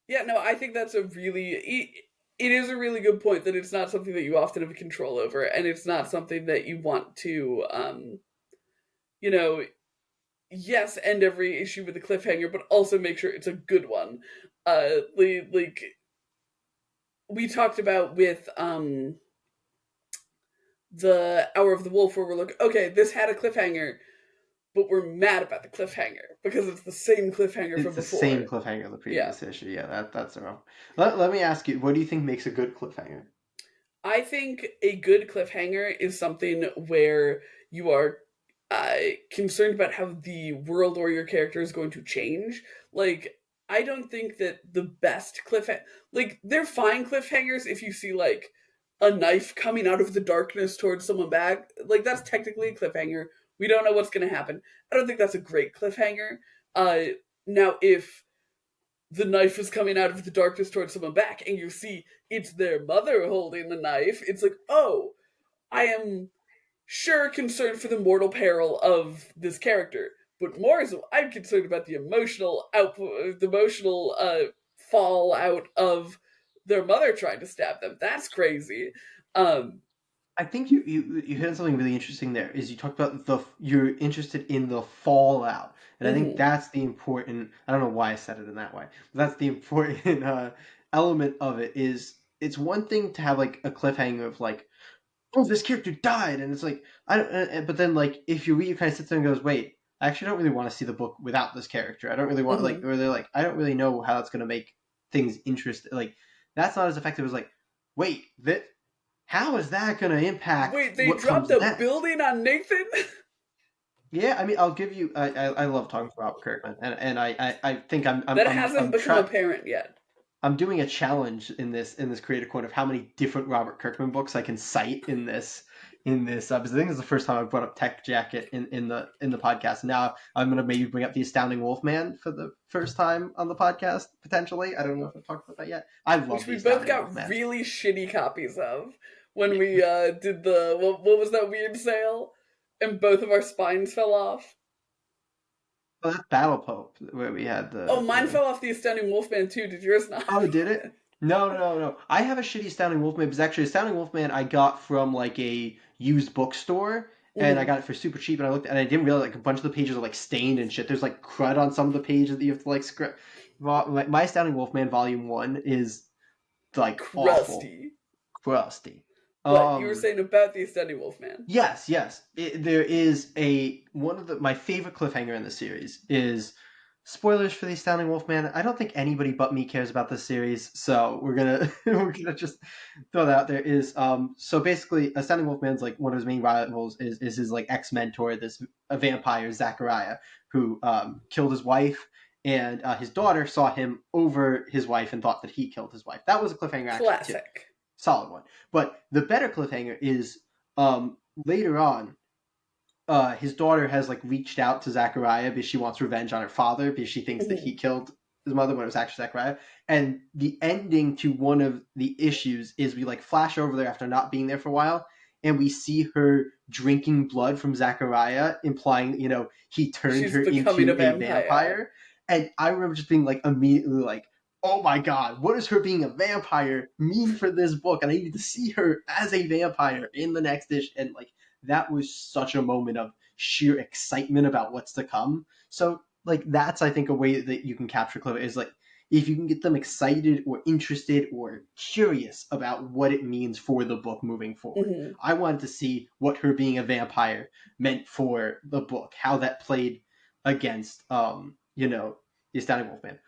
Yeah, no, I think that's it is a really good point that it's not something that you often have control over, and it's not something that you want to, you know, yes, end every issue with a cliffhanger, but also make sure it's a good one. Like we talked about with the Hour of the Wolf, where we're like, okay, this had a cliffhanger, but we're mad about the cliffhanger because it's the same cliffhanger it's from the same before. cliffhanger of the Yeah, previous issue. Yeah, that's a rough. Let me ask you, what do you think makes a good cliffhanger? I think a good cliffhanger is something where you are concerned about how the world or your character is going to change. Like, I don't think that the best cliffhanger, like, they're fine cliffhangers if you see, like, a knife coming out of the darkness towards someone back. Like, that's technically a cliffhanger. We don't know what's going to happen. I don't think that's a great cliffhanger. Uh, Now, if the knife is coming out of the darkness towards someone back and you see it's their mother holding the knife, it's like, oh, I am sure concerned for the mortal peril of this character, but more so I'm concerned about the emotional output, the emotional fallout of their mother trying to stab them. That's crazy. um I think you hit on something really interesting there. Is you talked about you're interested in the fallout, and I think mhm, that's the important. I don't know why I said it in that way. But that's the important element of it. Is it's one thing to have like a cliffhanger of like, oh, this character died, and it's like I don't. But then like if you read, you kind of sit there and goes, wait, I actually don't really want to see the book without this character. I don't really want like, mhm. or they're like, I don't really know how that's going to make. things interesting. Like that's not as effective as like, wait, how is that going to impact Wait, they what dropped comes a next? building on Nathan? Yeah, I mean, I'll give you. I love talking to Robert Kirkman, and I think That hasn't become trying. apparent yet. I'm doing a challenge in this creative corner of how many different Robert Kirkman books I can cite in this because I think it's the first time I've brought up Tech Jacket in the podcast. Now I'm gonna maybe bring up the Astounding Wolfman for the first time on the podcast potentially. I don't know if I've talked about that yet. I love Which the we both Astounding got Wolfman. really shitty copies of when we did the what was that weird sale, and both of our spines fell off. Oh, that's Battle Pope where we had Oh, mine the fell off the Astounding Wolfman too. Did yours not? Oh, did it? No, no, no. I have a shitty Astounding Wolfman because actually Astounding Wolfman I got from like a used bookstore and I Mhm. got it for super cheap and I looked and I didn't realize like a bunch of the pages are like stained and shit. There's like crud on some of the pages that you have to like script. My Astounding Wolfman Volume 1 is like awful, Crusty. crusty. But you were saying about the Astounding Wolfman. Yes, yes. There is one of my favorite cliffhanger in the series is spoilers for the Astounding Wolfman. I don't think anybody but me cares about this series, so we're gonna we're gonna just throw that out there. Is so basically Astounding Wolfman's like one of his main rivals is his like ex mentor, this a vampire Zachariah, who killed his wife. And his daughter saw him over his wife and thought that he killed his wife. That was a cliffhanger, actually, too. Classic. Solid one. But the better cliffhanger is later on, his daughter has like reached out to Zachariah because she wants revenge on her father because she thinks that Mhm. he killed his mother when it was actually Zachariah. And the ending to one of the issues is we like flash over there after not being there for a while, and we see her drinking blood from Zachariah, implying he turned She's her becoming into a a vampire. vampire. And I remember just being like immediately like, oh my god, what does her being a vampire mean for this book? And I need to see her as a vampire in the next issue. And like that was such a moment of sheer excitement about what's to come. So like that's I think a way that you can capture Clover is like if you can get them excited or interested or curious about what it means for the book moving forward. Mhm. I wanted to see what her being a vampire meant for the book, how that played against the Astounding Wolfman.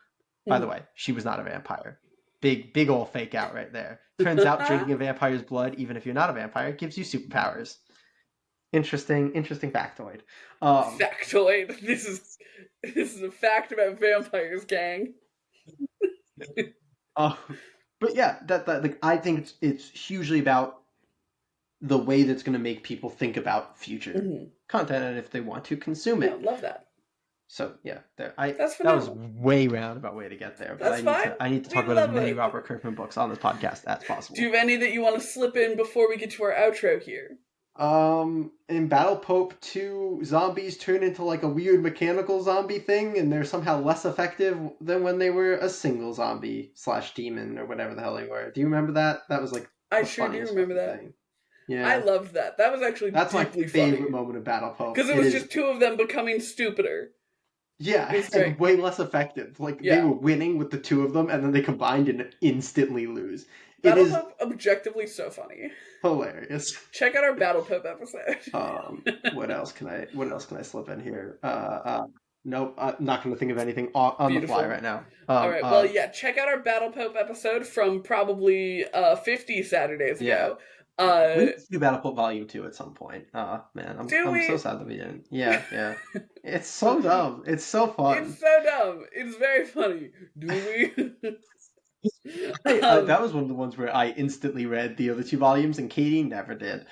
By the Mhm. way, she was not a vampire. Big old fake out right there. Turns out drinking a vampire's blood, even if you're not a vampire, gives you superpowers. Interesting factoid. Factoid. This is a fact about vampires, gang. uh, but yeah, that like I think it's hugely about the way that's going to make people think about future Mhm. content and if they want to consume No, it. love that. So yeah, That's that was phenomenal. way roundabout way to get there, but That's fine. I need to We talk about as love many it. Robert Kirkman books on this podcast as Do you possible. have any that you want to slip in before we get to our outro here? In Battle Pope 2, zombies turn into like a weird mechanical zombie thing, and they're somehow less effective than when they were a single zombie / demon or whatever the hell they were. Do you remember that? That was like I the sure do funniest remember fucking that. thing. I Yeah. loved that. That was actually That's my deeply funny. favorite moment of Battle Pope. Because it It was is, just two of them becoming stupider. It yeah, was and great. way less effective. Like they Yeah. were winning with the two of them, and then they combined and instantly lose. It Battle is Pope objectively so funny. hilarious. Check out our Battle Pope episode. What else can I slip in here? Nope, I'm not going to think of anything on the fly Beautiful. right now. All right. Well, yeah, check out our Battle Pope episode from probably 50 Saturdays Yeah, ago. we need to do Battle Pop Volume 2 at some point. Man, Do I'm so we? sad that we didn't. Yeah, yeah. It's so dumb. It's so It's fun. so dumb. It's very funny. Do we? That was one of the ones where I instantly read the other two volumes, and Katie never did.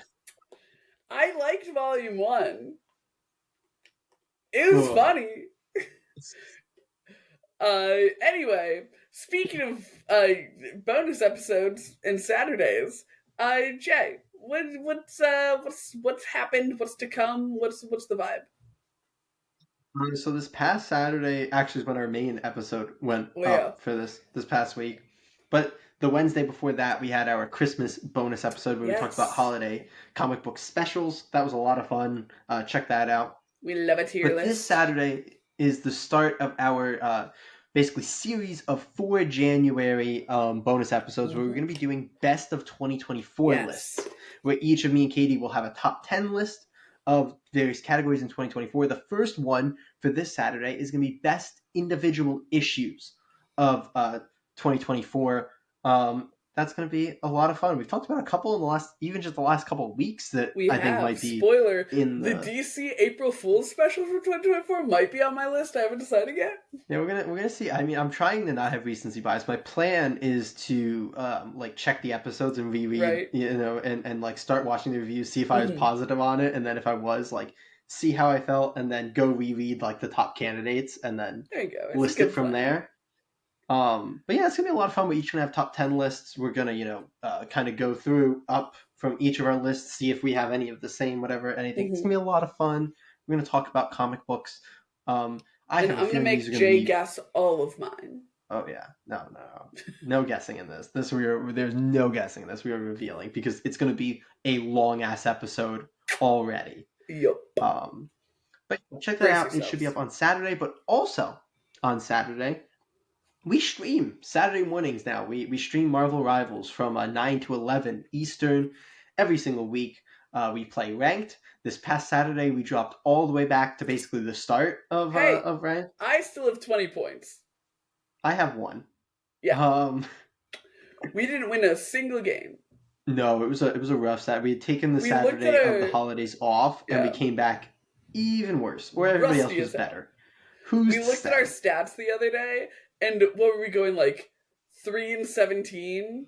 I liked Volume 1. It was Ugh. funny. Anyway, speaking of bonus episodes and Saturdays, Jay, what's happened? What's to come? What's the vibe? So this past Saturday actually is when our main episode went Oh yeah. up for this past week. But the Wednesday before that, we had our Christmas bonus episode where we talked about Yes. holiday comic book specials. That was a lot of fun. Check that out. We love a tier But this list. Saturday is the start of our basically series of 4 January bonus episodes where we're going to be doing best of 2024 lists, Yes. where each of me and Katie will have a top 10 list of various categories in 2024. The first one for this Saturday is going to be best individual issues of 2024. That's going to be a lot of fun. We've talked about a couple in the last couple of weeks that We I think have. might be Spoiler, in the the. DC April Fool's special for 2024 might be on my list. I haven't decided yet. Yeah, we're gonna see. I mean, I'm trying to not have recency bias. My plan is to like check the episodes and reread, Right. and like start watching the reviews, see if I was Mhm. positive on it, and then if I was, like, see how I felt, and then go reread like the top candidates, and then There you go. It's a list it good from plan. there. But yeah, it's gonna be a lot of fun. We're each gonna have top 10 lists. We're gonna, kind of go through up from each of our lists, see if we have any of the same, whatever, anything. It's gonna be a lot of fun. We're gonna talk about comic books. I And have a I'm going to feeling these make are gonna Jay be. guess all of mine. Oh yeah, no guessing in this. There's no guessing in this. We are revealing because it's gonna be a long ass episode already. Yup. But check that Brace out. It should be yourselves. up on Saturday, but also on Saturday we stream Saturday mornings now. We stream Marvel Rivals from 9 to 11 Eastern every single week. We play ranked. This past Saturday, we dropped all the way back to basically the start Hey, of ranked. I still have 20 points. I have one. Yeah. We didn't win a single game. No, it was a rough Saturday. We had taken the We looked at Saturday of the our. holidays off, and we Yeah. came back even worse, where everybody else Rusty was as hell. better. Who's We to looked at our say? stats the other day, and what were we going, like 3-17?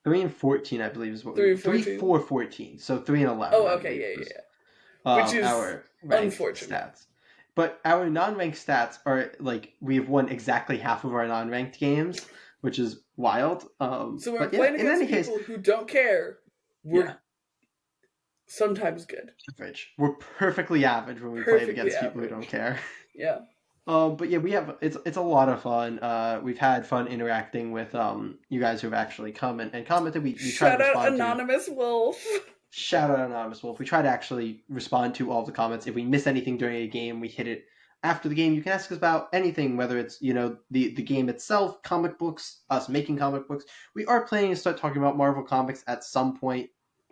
3-14, I believe, is what 3-14? 3-4-14. So 3-11, Oh, I okay, believe, yeah, was yeah. Which is our ranked unfortunate. stats. But our non-ranked stats are like we have won exactly half of our non-ranked games, which is wild. So when we're But yeah, playing in against any case, people who don't care, we're yeah, sometimes good. average. We're perfectly average when we play Perfectly against people who average. don't care. Yeah. But yeah, it's a lot of fun. We've had fun interacting with you guys who've actually come and commented. We try to Shout out respond to. Anonymous Wolf. Shout out Anonymous Wolf. We try to actually respond to all the comments. If we miss anything during a game, we hit it after the game. You can ask us about anything, whether it's the game itself, comic books, us making comic books. We are planning to start talking about Marvel comics at some point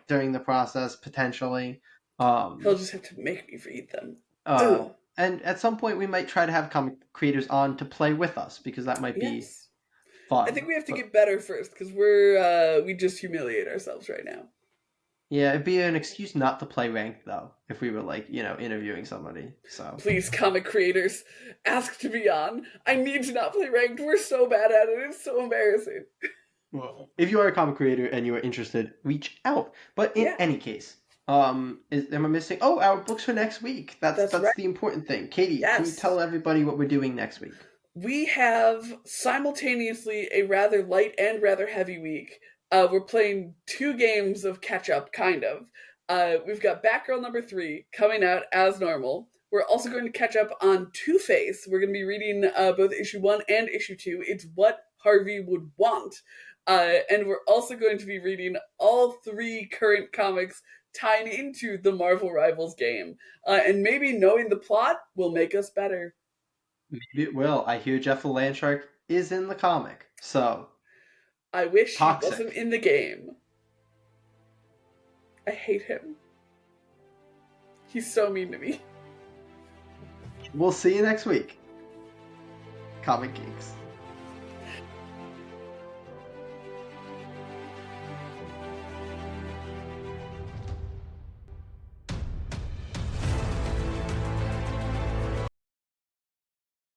during the process, potentially. He'll just have to make me read them. Uh, and at some point, we might try to have comic creators on to play with us because that might be Yes. fun. I think we have to But, get better first because we just humiliate ourselves right now. yeah, it'd be an excuse not to play ranked though if we were like interviewing somebody. So Please, comic creators, ask to be on. I need to not play ranked. We're so bad at it. It's so embarrassing. well, if you are a comic creator and you are interested, reach out. But in Yeah. any case, am I missing? Oh, our books for next week. That's right. the important thing. Katie, Yes. can you tell everybody what we're doing next week? We have simultaneously a rather light and rather heavy week. We're playing 2 games of catch up, kind of. We've got Batgirl number 3 coming out as normal. We're also going to catch up on Two-Face. We're going to be reading both issue 1 and issue 2. It's What Harvey Would Want. And we're also going to be reading all 3 current comics tying into the Marvel Rivals game. And maybe knowing the plot will make us better. Maybe it will. I hear Jeff the Landshark is in the comic, so I wish toxic. he wasn't in the game. I hate him. He's so mean to me. We'll see you next week. Comic Geeks.